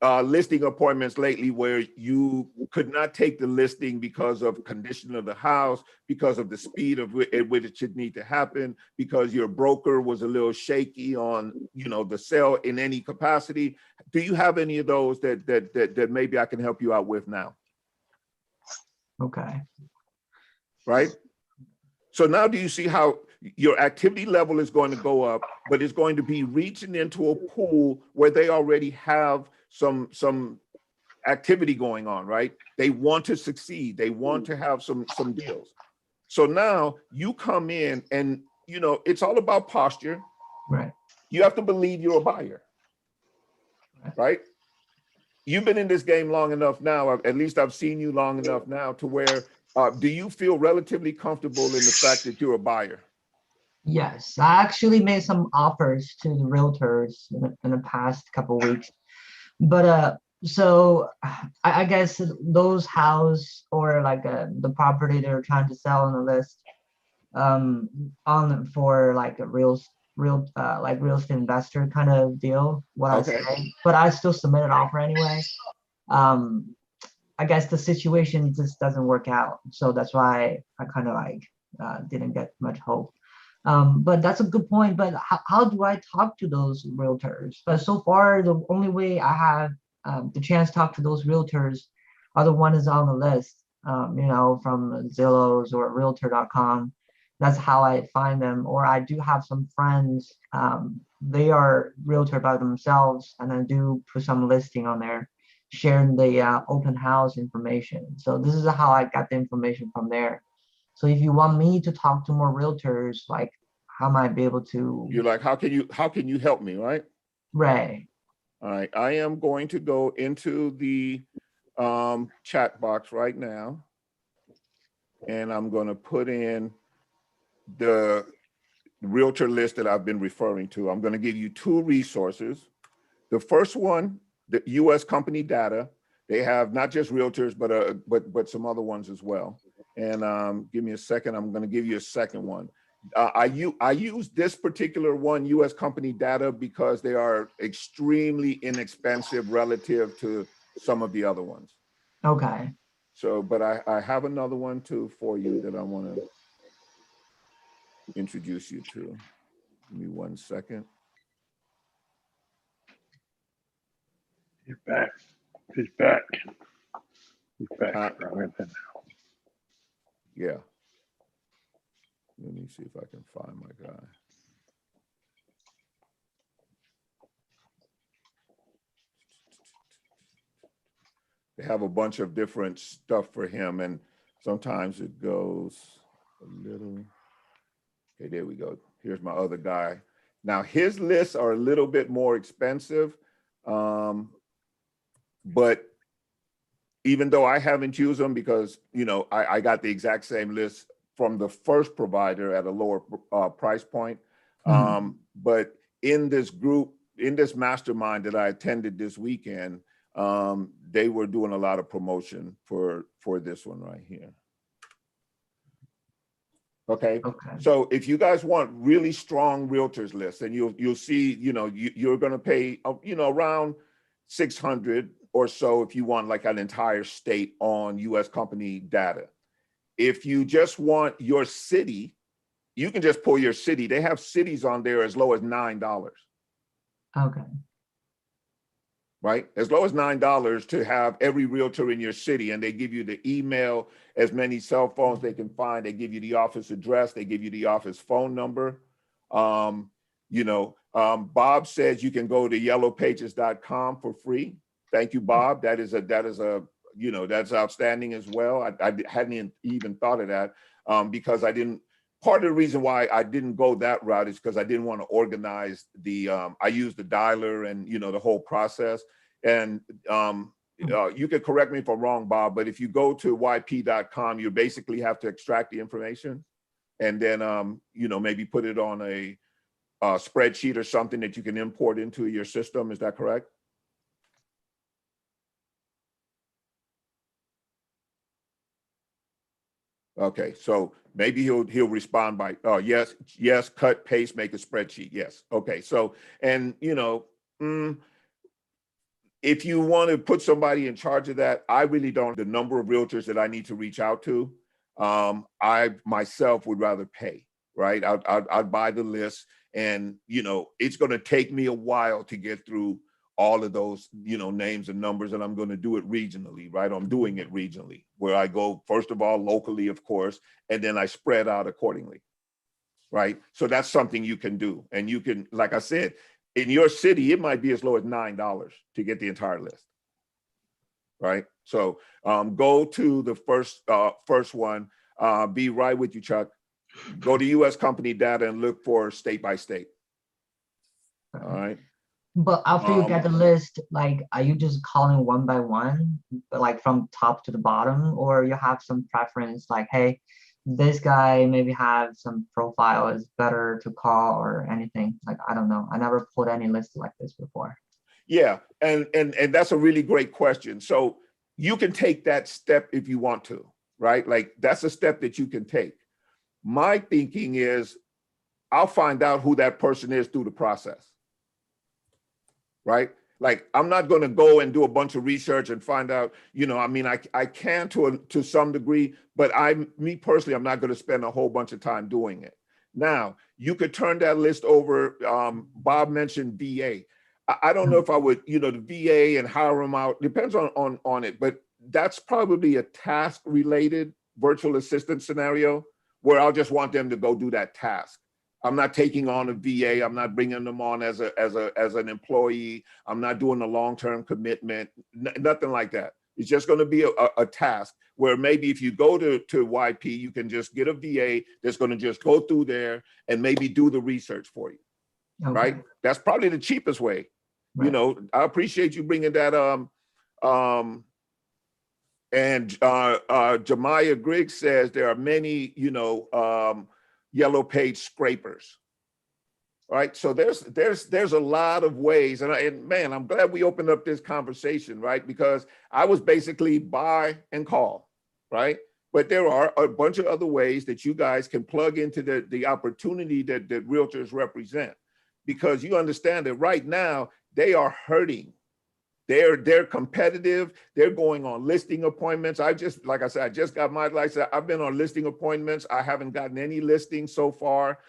listing appointments lately where you could not take the listing because of condition of the house, because of the speed of at which it should need to happen, because your broker was a little shaky on, the sale in any capacity? Do you have any of those that maybe I can help you out with now? Okay. Right? So now do you see how your activity level is going to go up, but it's going to be reaching into a pool where they already have some activity going on, right? They want to succeed. They want to have some deals. So now you come in and, it's all about posture. Right. You have to believe you're a buyer, right? You've been in this game long enough now, at least I've seen you long enough now to where, do you feel relatively comfortable in the fact that you're a buyer? Yes, I actually made some offers to the realtors in the past couple of weeks. But so I guess those house or like the property they're trying to sell on the list on for like a real estate investor kind of deal, what I say. But I still submit an offer anyway. I guess the situation just doesn't work out, so that's why I kind of like didn't get much hope. But that's a good point. But how do I talk to those realtors? But so far, the only way I have the chance to talk to those realtors are the ones on the list, from Zillows or Realtor.com. That's how I find them. Or I do have some friends, they are realtor by themselves, and I do put some listing on there, sharing the open house information. So this is how I got the information from there. So if you want me to talk to more realtors, like how might I be able to? You're like, how can you help me, right? Right. All right, I am going to go into the chat box right now, and I'm going to put in the realtor list that I've been referring to. I'm going to give you two resources. The first one, the U.S. company data. They have not just realtors, but some other ones as well. And give me a second. I'm going to give you a second one. I use this particular one, U.S. company data, because they are extremely inexpensive relative to some of the other ones. Okay. So, but I have another one too for you that I want to introduce you to. Give me 1 second. He's back. He's back. He's back. Yeah. Let me see if I can find my guy. They have a bunch of different stuff for him, and sometimes it goes a little. Okay, there we go. Here's my other guy. Now his lists are a little bit more expensive, but even though I haven't used them because, you know, I got the exact same list from the first provider at a lower price point. But in this group, in this mastermind that I attended this weekend, they were doing a lot of promotion for this one right here. Okay. So if you guys want really strong realtors lists, and you'll see, you know, you're going to pay, you know, around 600 or so if you want like an entire state on U.S. company data. If you just want your city, you can just pull your city. They have cities on there as low as $9. Okay. Right? As low as $9 to have every realtor in your city, and they give you the email, as many cell phones they can find. They give you the office address. They give you the office phone number. You know, Bob says you can go to yellowpages.com for free. Thank you, Bob. That is a you know, that's outstanding as well. I hadn't even thought of that because I didn't. Part of the reason why I didn't go that route is because I didn't want to organize the, I used the dialer and, you know, the whole process. And you could correct me if I'm wrong, Bob, but if you go to yp.com, you basically have to extract the information and then, you know, maybe put it on a spreadsheet or something that you can import into your system. Is that correct? Okay, so maybe he'll respond by yes, cut, paste, make a spreadsheet. Yes. Okay, so, and you know, if you want to put somebody in charge of that, I really don't. The number of realtors that I need to reach out to, I myself would rather pay. Right, I'd buy the list, and you know, it's going to take me a while to get through all of those, you know, names and numbers, and I'm going to do it regionally, right? I'm doing it regionally, where I go, first of all, locally, of course, and then I spread out accordingly, right? So that's something you can do. And you can, like I said, in your city, it might be as low as $9 to get the entire list, right? So go to the first one, be right with you, Chuck. Go to U.S. company data and look for state by state, all right? But after you get the list, like, are you just calling one by one, like from top to the bottom, or you have some preference, like, hey, this guy maybe have some profile is better to call or anything? Like, I don't know. I never pulled any list like this before. Yeah, and that's a really great question. So you can take that step if you want to, right? Like, that's a step that you can take. My thinking is, I'll find out who that person is through the process. Right? Like, I'm not going to go and do a bunch of research and find out, you know, I mean, I can to some degree, but me personally, I'm not going to spend a whole bunch of time doing it. Now, you could turn that list over. Bob mentioned VA. I don't know if I would, you know, the VA and hire them out. Depends on it, but that's probably a task related virtual assistant scenario where I'll just want them to go do that task. I'm not taking on a VA. I'm not bringing them on as an employee. I'm not doing a long-term commitment, nothing like that. It's just going to be a task where maybe if you go to YP, you can just get a VA that's going to just go through there and maybe do the research for you, right? That's probably the cheapest way. Right. You know, I appreciate you bringing that. And Jemiah Griggs says there are many, you know, yellow page scrapers, right? So there's a lot of ways, and man, I'm glad we opened up this conversation, right? Because I was basically buy and call, right? But there are a bunch of other ways that you guys can plug into the opportunity that realtors represent, because you understand that right now they are hurting. They're competitive. They're going on listing appointments. Like I said, I just got my license. I've been on listing appointments. I haven't gotten any listings so far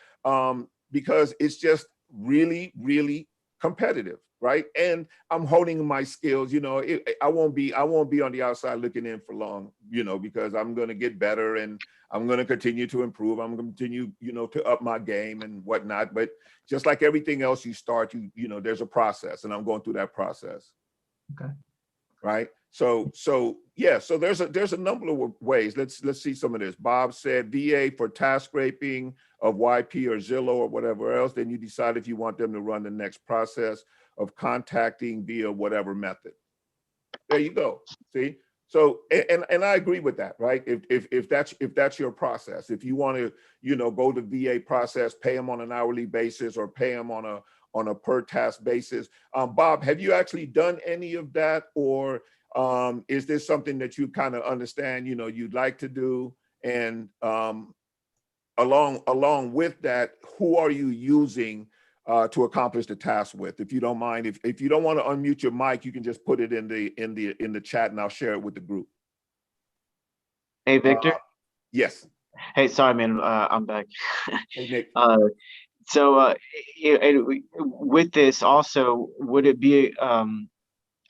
because it's just really, really competitive, right? And I'm honing my skills. You know, I won't be on the outside looking in for long, you know, because I'm going to get better and I'm going to continue to improve. I'm going to continue, you know, to up my game and whatnot. But just like everything else you start, you know, there's a process, and I'm going through that process. Okay. Right. So yeah. So there's a number of ways. Let's see some of this. Bob said VA for task scraping of YP or Zillow or whatever else. Then you decide if you want them to run the next process of contacting via whatever method. There you go. See. So and I agree with that. Right. If that's your process, if you want to, you know, go the VA process, pay them on an hourly basis or pay them on a per task basis. Bob, have you actually done any of that, or is this something that you kind of understand, you know, you'd like to do? And along with that, who are you using to accomplish the task with? If you don't mind, if you don't want to unmute your mic, you can just put it in the chat, and I'll share it with the group. Hey, Victor. Yes. Hey, sorry, man. I'm back. Hey, Nick. So with this also, would it be, I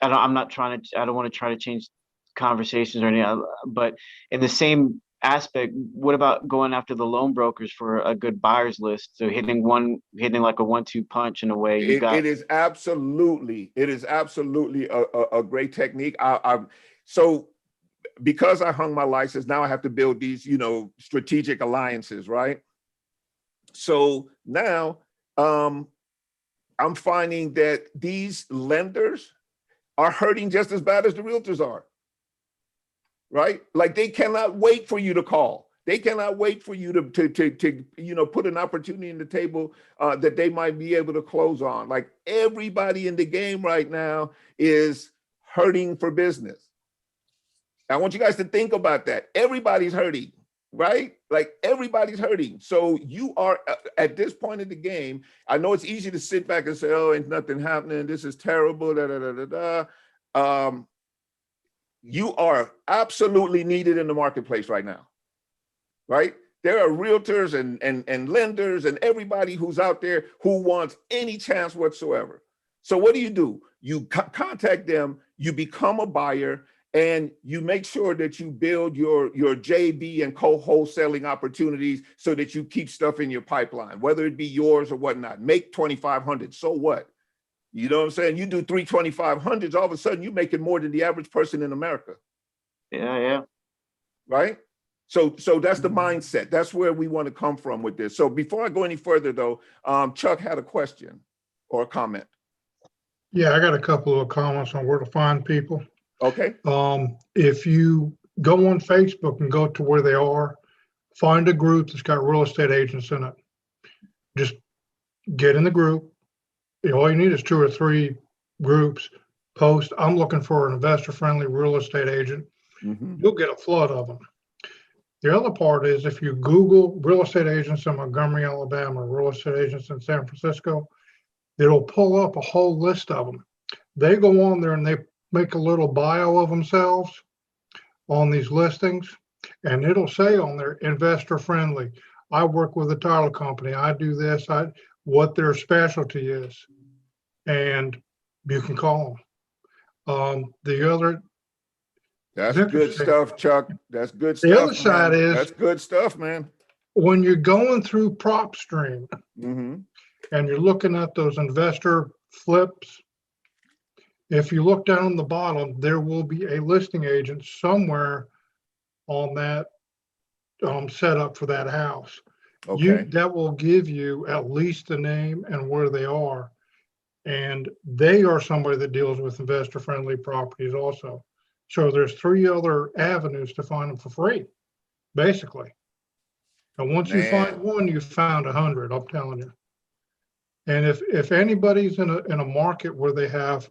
don't want to try to change conversations or anything, but in the same aspect, what about going after the loan brokers for a good buyer's list? So hitting like a 1-2 punch in a way. It is absolutely a great technique. So because I hung my license, now I have to build these, you know, strategic alliances, right? So now I'm finding that these lenders are hurting just as bad as the realtors are, right? Like they cannot wait for you to call. They cannot wait for you to you know, put an opportunity in the table that they might be able to close on. Like everybody in the game right now is hurting for business. I want you guys to think about that. Everybody's hurting. Right? Like everybody's hurting. So you are at this point in the game. I know it's easy to sit back and say, oh, ain't nothing happening. This is terrible. You are absolutely needed in the marketplace right now. Right? There are realtors and lenders and everybody who's out there who wants any chance whatsoever. So what do? You contact them, you become a buyer, and you make sure that you build your JV and co-wholesaling opportunities so that you keep stuff in your pipeline, whether it be yours or whatnot. Make 2,500, so what? You know what I'm saying? You do 3 2,500s, all of a sudden you're making more than the average person in America. Yeah. Right? So that's the mindset. That's where we want to come from with this. So before I go any further though, Chuck had a question or a comment. Yeah, I got a couple of comments on where to find people. Okay. If you go on Facebook and go to where they are, find a group that's got real estate agents in it. Just get in the group. All you need is 2 or 3 groups. Post, I'm looking for an investor-friendly real estate agent. Mm-hmm. You'll get a flood of them. The other part is if you Google real estate agents in Montgomery, Alabama, real estate agents in San Francisco, it'll pull up a whole list of them. They go on there and they make a little bio of themselves on these listings, and it'll say on there, investor friendly. I work with a title company. I do this, what their specialty is, and you can call them. That's good stuff, Chuck. That's good stuff. The other side is, that's good stuff, man. When you're going through PropStream Mm-hmm. and you're looking at those investor flips, if you look down the bottom, there will be a listing agent somewhere on that setup for that house. Okay. That will give you at least the name and where they are. And they are somebody that deals with investor-friendly properties also. So there's 3 other avenues to find them for free, basically. And once you find one, you found 100, I'm telling you. And if anybody's in a market where they have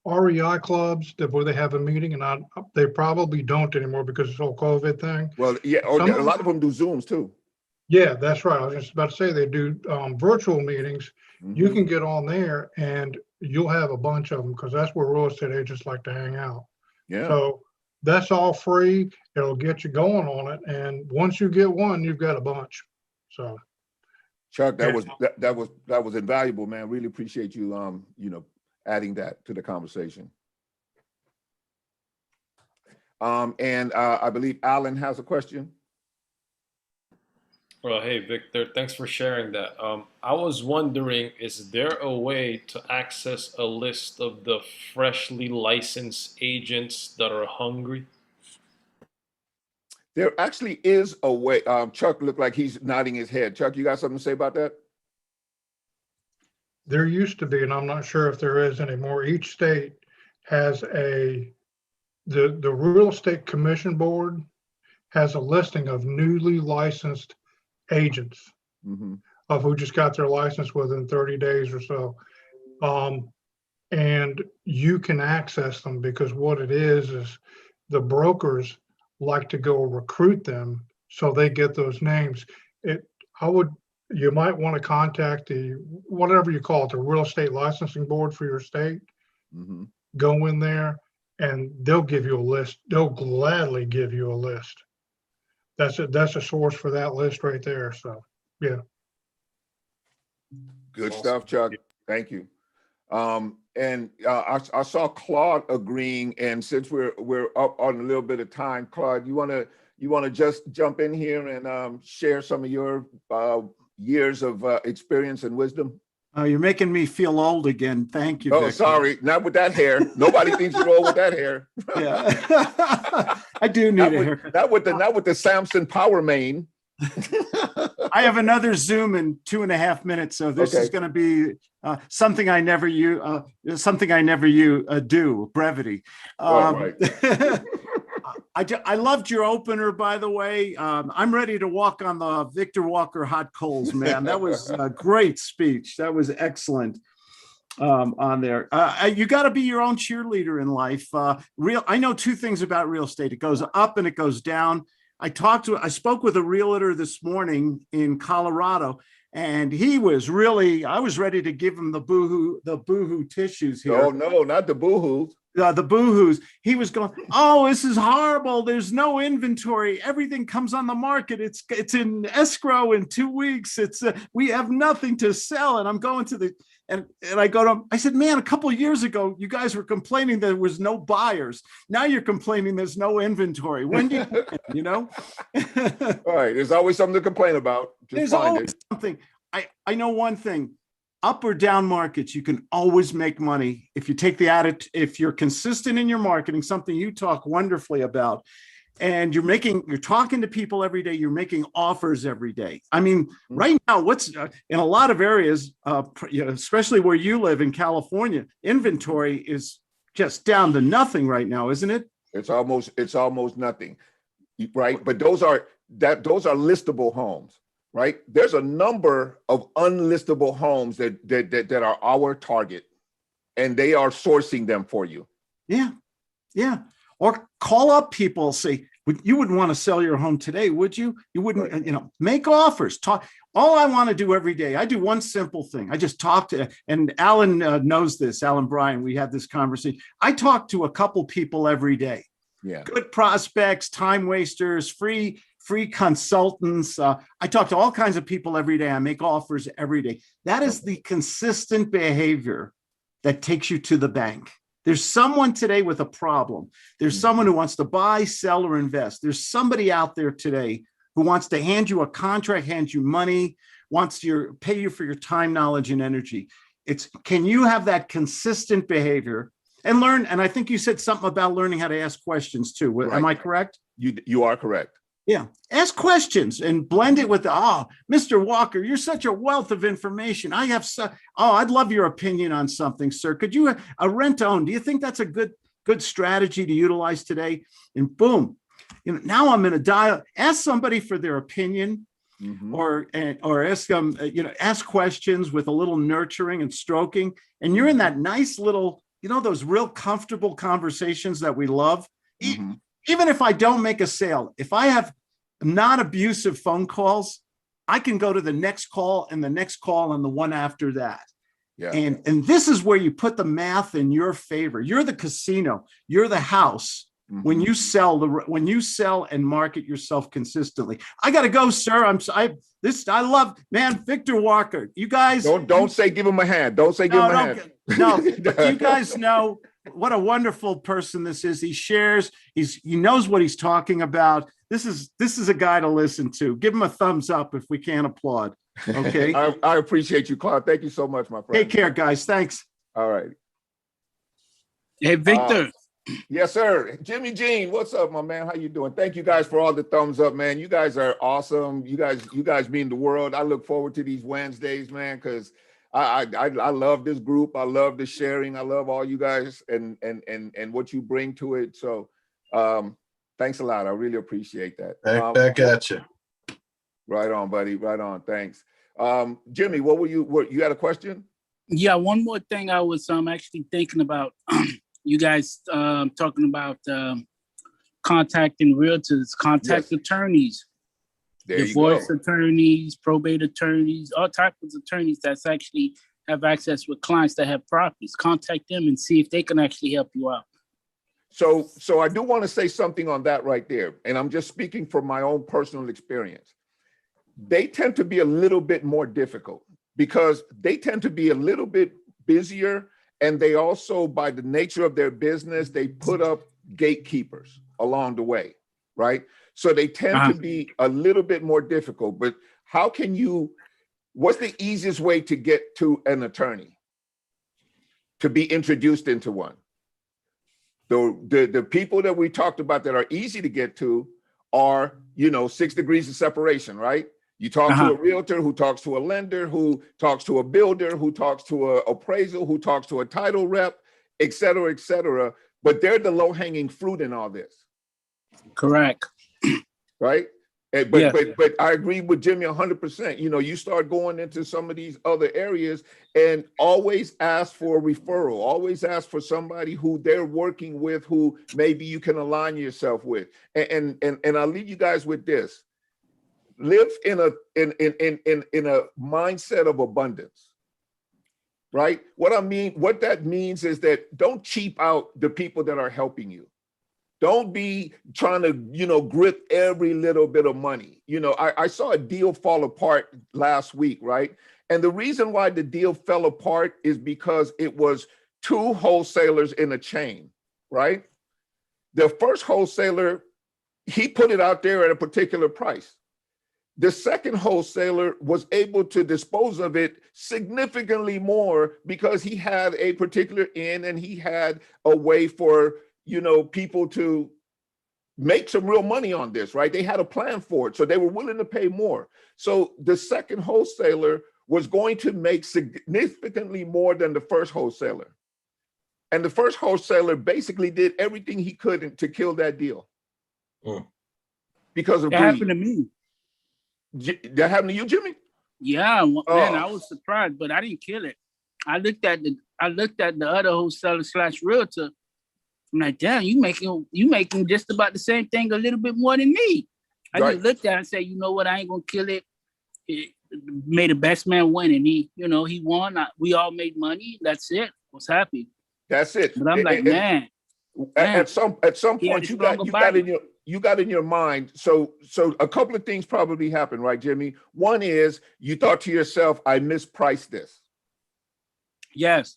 REI clubs that where they have a meeting, and they probably don't anymore because of this whole COVID thing. Well, yeah, Some a lot of them do Zooms too. Yeah, that's right. I was just about to say they do virtual meetings. You Mhm. can get on there and you'll have a bunch of them because that's where real estate agents like to hang out. Yeah. So that's all free. It'll get you going on it. And once you get one, you've got a bunch. So Chuck, Yeah. that was invaluable, man. Really appreciate you adding that to the conversation. And I believe Alan has a question. Well, hey, Victor, thanks for sharing that. I was wondering, is there a way to access a list of the freshly licensed agents that are hungry? There actually is a way. Chuck looked like he's nodding his head. Chuck, you got something to say about that? there used to be, and I'm not sure if there is anymore, each state has the Real Estate Commission Board has a listing of newly licensed agents Mhm. of who just got their license within 30 days or so. And you can access them because what it is the brokers like to go recruit them so they get those names. You might want to contact whatever you call it, the Real Estate Licensing Board for your state. Mhm. Go in there and they'll give you a list. They'll gladly give you a list. That's a source for that list right there. So, yeah. Good stuff, Chuck. Thank you. And I saw Claude agreeing, and since we're up on a little bit of time, Claude, you wanna just jump in here and share some of your years of experience and wisdom? Oh, you're making me feel old again. Thank you. Oh, Victor. sorry, not with that hair. Nobody thinks you're old with that hair. Yeah, I do need a haircut. Not with the Samson Power mane. I have another Zoom in 2.5 minutes, so this is going to be something I never do. Brevity. Right. I loved your opener, by the way. I'm ready to walk on the Victor Walker hot coals, man. That was a great speech. That was excellent. On there, you got to be your own cheerleader in life. I know two things about real estate: it goes up and it goes down. I spoke with a realtor this morning in Colorado, and I was ready to give him the boohoo tissues here. Oh no, not the boohoo. The boohoos. He was going, oh, this is horrible. There's no inventory. Everything comes on the market. It's in escrow in 2 weeks. We have nothing to sell. And I'm going to and I go to him. I said, man, a couple of years ago, you guys were complaining there was no buyers. Now you're complaining there's no inventory. When do you know? All right. There's always something to complain about. There's always something. I know one thing. Up or down markets, you can always make money if you take the attitude, if you're consistent in your marketing, something you talk wonderfully about, and you're talking to people every day, you're making offers every day. I mean, right now, in a lot of areas, especially where you live in California, inventory is just down to nothing right now, isn't it? It's almost nothing, right? But those are listable homes. Right? There's a number of unlistable homes that are our target, and they are sourcing them for you. Yeah. Or call up people, say, you wouldn't want to sell your home today, would you? You wouldn't, right. Make offers, talk. All I want to do every day, I do one simple thing. I just talk to, and Alan knows this, Alan Bryan, we had this conversation. I talk to a couple people every day. Yeah. Good prospects, time wasters, free consultants. I talk to all kinds of people every day. I make offers every day. That is the consistent behavior that takes you to the bank. There's someone today with a problem. There's someone who wants to buy, sell, or invest. There's somebody out there today who wants to hand you a contract, hand you money, wants to pay you for your time, knowledge, and energy. Can you have that consistent behavior and learn? And I think you said something about learning how to ask questions too. Right. Am I correct? You are correct. Yeah. Ask questions and blend it with Mr. Walker, you're such a wealth of information. I'd love your opinion on something, sir. Could you, a rent to own, do you think that's a good strategy to utilize today? And boom, now I'm going to ask somebody for their opinion. Mm-hmm. or ask them, ask questions with a little nurturing and stroking. And you're in that nice little you know, those real comfortable conversations that we love. Mhm. Even if I don't make a sale, if I have non-abusive phone calls, I can go to the next call and the next call and the one after that. Yeah. And this is where you put the math in your favor. You're the casino, you're the house. When you sell and market yourself consistently. I gotta go, sir. I love, man, Victor Walker. You guys don't say give him a hand. Don't say give him a hand. No, but you guys know what a wonderful person this is. He shares, he knows what he's talking about. This is a guy to listen to. Give him a thumbs up if we can't applaud. Okay. I appreciate you, Claude. Thank you so much, my friend. Take care, guys. Thanks. All right. Hey, Victor. Yes, sir. Jimmy Jean, what's up, my man? How you doing? Thank you guys for all the thumbs up, man. You guys are awesome. You guys mean the world. I look forward to these Wednesdays, man, because I love this group. I love the sharing. I love all you guys and what you bring to it. So thanks a lot. I really appreciate that. Back at you. Right on, buddy. Right on. Thanks. Jimmy, you had a question? Yeah, one more thing I was actually thinking about. You guys talking about contacting realtors, attorneys, divorce attorneys, probate attorneys, all types of attorneys that's actually have access with clients that have properties. Contact them and see if they can actually help you out. So I do want to say something on that right there. And I'm just speaking from my own personal experience. They tend to be a little bit more difficult because they tend to be a little bit busier. And they also, by the nature of their business, they put up gatekeepers along the way, right? So they tend to be a little bit more difficult. But what's the easiest way to get to an attorney? To be introduced into one? The people that we talked about that are easy to get to are, 6 degrees of separation, right? You talk to a realtor who talks to a lender, who talks to a builder, who talks to an appraisal, who talks to a title rep, et cetera, but they're the low-hanging fruit in all this. Correct. Right? But I agree with Jimmy 100%. You start going into some of these other areas and always ask for a referral, always ask for somebody who they're working with, who maybe you can align yourself with. And I'll leave you guys with this. Live in a mindset of abundance, right? What that means is that don't cheap out the people that are helping you. Don't be trying to, grip every little bit of money. I saw a deal fall apart last week, right? And the reason why the deal fell apart is because it was 2 wholesalers in a chain, right? The first wholesaler, he put it out there at a particular price. The second wholesaler was able to dispose of it significantly more because he had a particular in and he had a way for, people to make some real money on this, right? They had a plan for it. So they were willing to pay more. So the second wholesaler was going to make significantly more than the first wholesaler. And the first wholesaler basically did everything he could to kill that deal. Because of greed. That happened to me. That happened to you, Jimmy? Yeah, man, I was surprised, but I didn't kill it. I looked at the other wholesaler / realtor. I'm like, damn, you making just about the same thing a little bit more than me. I just looked at it and said, you know what, I ain't gonna kill it. May the best man win, and he won. We all made money. That's it. Was happy. That's it. But I'm like, man. At some point, you got in your mind. So a couple of things probably happened, right, Jimmy? One is you thought to yourself, I mispriced this. Yes.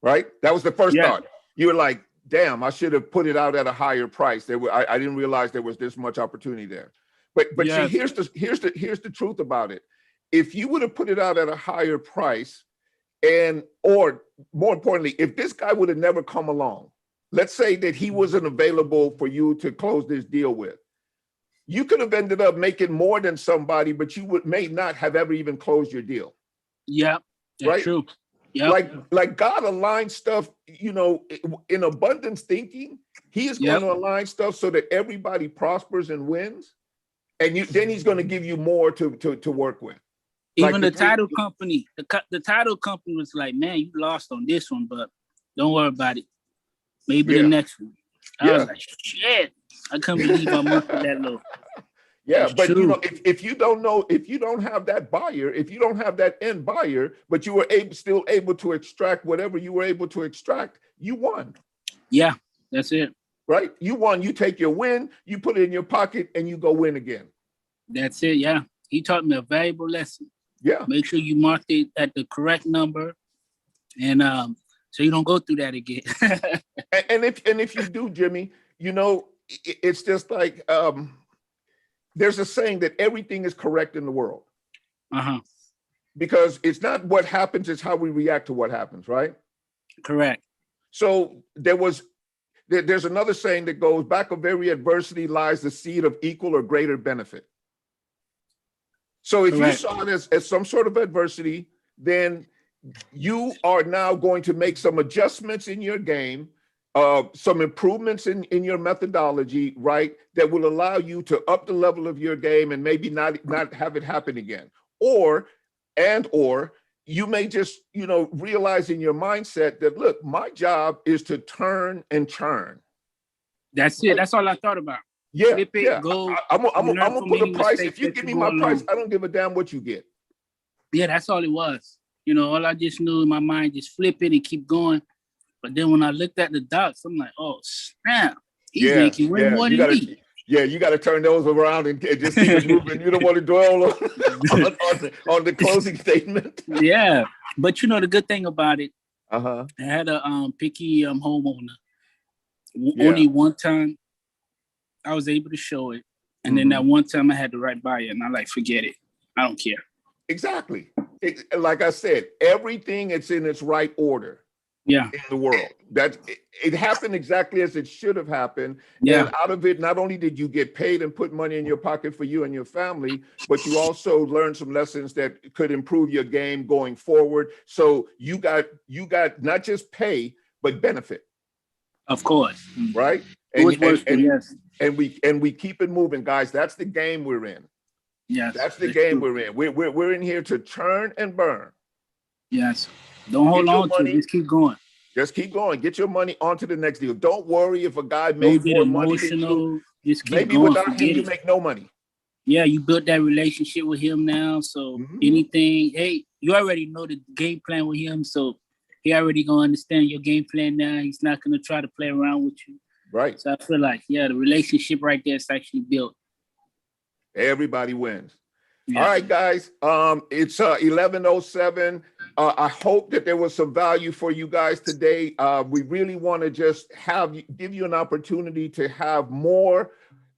Right? That was the first thought. You were like, damn, I should have put it out at a higher price. I didn't realize there was this much opportunity there. But see, here's the truth about it. If you would have put it out at a higher price, or more importantly, if this guy would have never come along, let's say that he wasn't available for you to close this deal with, you could have ended up making more than somebody, but you may not have ever even closed your deal. Yeah, that's right? True. Yep. Like God aligns stuff, in abundance thinking, he is going to align stuff so that everybody prospers and wins. And then he's going to give you more to work with. Even the title company, the title company was like, man, you lost on this one, but Don't worry about it. Maybe Yeah. the next one. I Yeah. was like, shit. I couldn't believe I moved that low. Yeah, It's but you true. know, if you don't know, if you don't have that buyer, if you don't have that end buyer, but you were still able to extract whatever you were able to extract, you won. Yeah, that's it. Right? You won. You take your win, you put it in your pocket, and you go win again. That's it. Yeah. He taught me a valuable lesson. Yeah. Make sure you mark it at the correct number. And so you don't go through that again. and if you do, Jimmy, you know, it's just like there's a saying that everything is correct in the world. Because it's not what happens, it's how we react to what happens, right? Correct. So there's another saying that goes, back of every adversity lies the seed of equal or greater benefit. So if Correct. you saw it as some sort of adversity, then you are now going to make some adjustments in your game, some improvements in your methodology, right? That will allow you to up the level of your game and maybe not have it happen again. Or you may just, you know, realize in your mindset that, look, my job is to turn and churn. That's it. That's all I thought about. Yeah, Flip it, yeah. go. I'm gonna put a price. mistakes If you that give you me my go price, along. I don't give a damn what you get. Yeah, that's all it was. You know, all I just knew in my mind, just flip it and keep going. But then when I looked at the dots, I'm like, oh, snap. He's making way more than me. Yeah, you got to turn those around and just keep it moving. You don't want to dwell on the closing statement. Yeah, but you know the good thing about it, I had a picky homeowner. Yeah. Only one time I was able to show it, and then that one time I had the right buyer, and I like, forget it. I don't care. Exactly. Like I said, everything is in its right order. Yeah. In the world, that it happened exactly as it should have happened. Yeah. And out of it, not only did you get paid and put money in your pocket for you and your family, but you also learned some lessons that could improve your game going forward. So you got not just pay, but benefit. Of course. Right. It was worth it, yes. And we keep it moving, guys. That's the game we're in. Yes. That's the game we're in. We're in here to churn and burn. Yes. Don't hold on to it. Just keep going. Just keep going. Get your money onto the next deal. Don't worry if a guy made more money than you. Just keep maybe going. without him, you make no money. Yeah, you built that relationship with him now. So anything, hey, you already know the game plan with him. So he already gonna understand your game plan now. He's not gonna try to play around with you. Right. So I feel like, yeah, the relationship right there is actually built. Everybody wins. Yeah. All right, guys. It's 11:07. I hope that there was some value for you guys today. We really want to just give you an opportunity to have more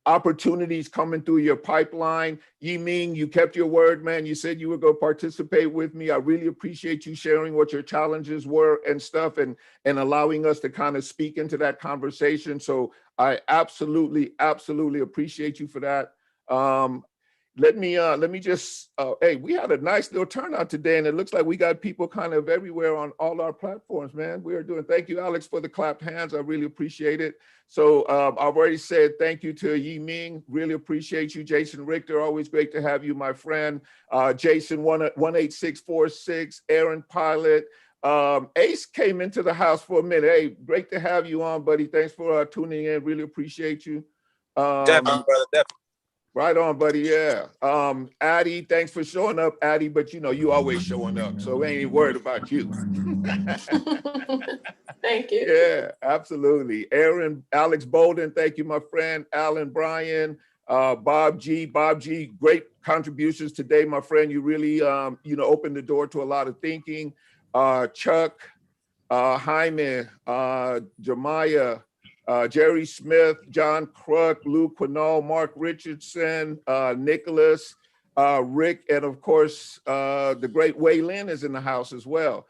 opportunities coming through your pipeline. Yiming, you kept your word, man. You said you were going to participate with me. I really appreciate you sharing what your challenges were and stuff, and allowing us to kind of speak into that conversation. So I absolutely appreciate you for that. Let me just, hey, we had a nice little turnout today, and it looks like we got people kind of everywhere on all our platforms, man. We are doing, thank you, Alex, for the clapped hands. I really appreciate it. So I've already said thank you to Yiming. Really appreciate you. Jason Richter, always great to have you, my friend. Jason 18646, Aaron Pilot. Ace came into the house for a minute. Hey, great to have you on, buddy. Thanks for tuning in. Really appreciate you. Definitely, brother, definitely. Right on, buddy. Yeah. Addie, thanks for showing up, Addie. But you know, you always showing up, so we ain't even worried about you. Thank you. Yeah, absolutely. Alex Bolden, thank you, my friend. Alan Bryan, Bob G, great contributions today, my friend. You really, opened the door to a lot of thinking. Chuck, Jaime, Jemiah, Jerry Smith, John Kruk, Lou Quinol, Mark Richardson, Nicholas, Rick, and of course, the great Wei Lin is in the house as well.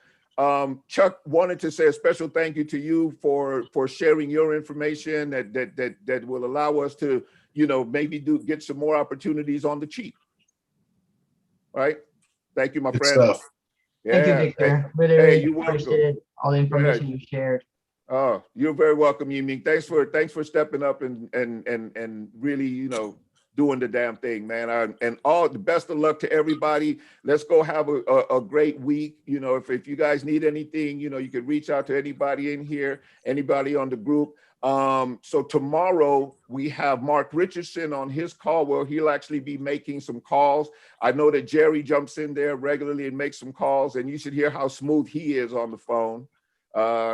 Chuck wanted to say a special thank you to you for sharing your information that will allow us to, maybe get some more opportunities on the cheap. Right? Thank you, my friend. Stuff. Thank you, Victor. Really appreciate all the information you shared. Oh, you're very welcome, Yiming. Thanks for stepping up and really, doing the damn thing, man. And all the best of luck to everybody. Let's go have a great week. You know, if you guys need anything, you know, you can reach out to anybody in here, anybody on the group. So tomorrow we have Mark Richardson on his call where he'll actually be making some calls. I know that Jerry jumps in there regularly and makes some calls, and you should hear how smooth he is on the phone.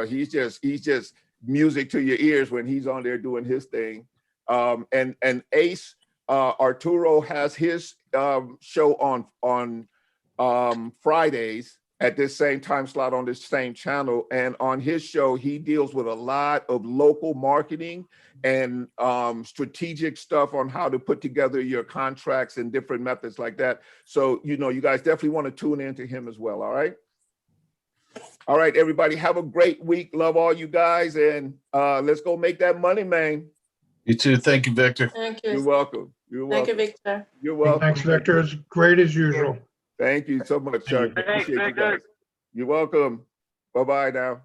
He's just music to your ears when he's on there doing his thing. And Ace Arturo has his show on Fridays at this same time slot on this same channel. And on his show, he deals with a lot of local marketing and strategic stuff on how to put together your contracts and different methods like that. So, you know, you guys definitely want to tune in to him as well. All right. All right, everybody, have a great week. Love all you guys. And let's go make that money, man. You too. Thank you, Victor. Thank you. You're welcome. You're welcome. Thank you, Victor. You're welcome. Thanks, Victor. It's great as usual. Thank you so much, Chuck. Thanks, Appreciate you Victor. guys. You're welcome. Bye-bye now.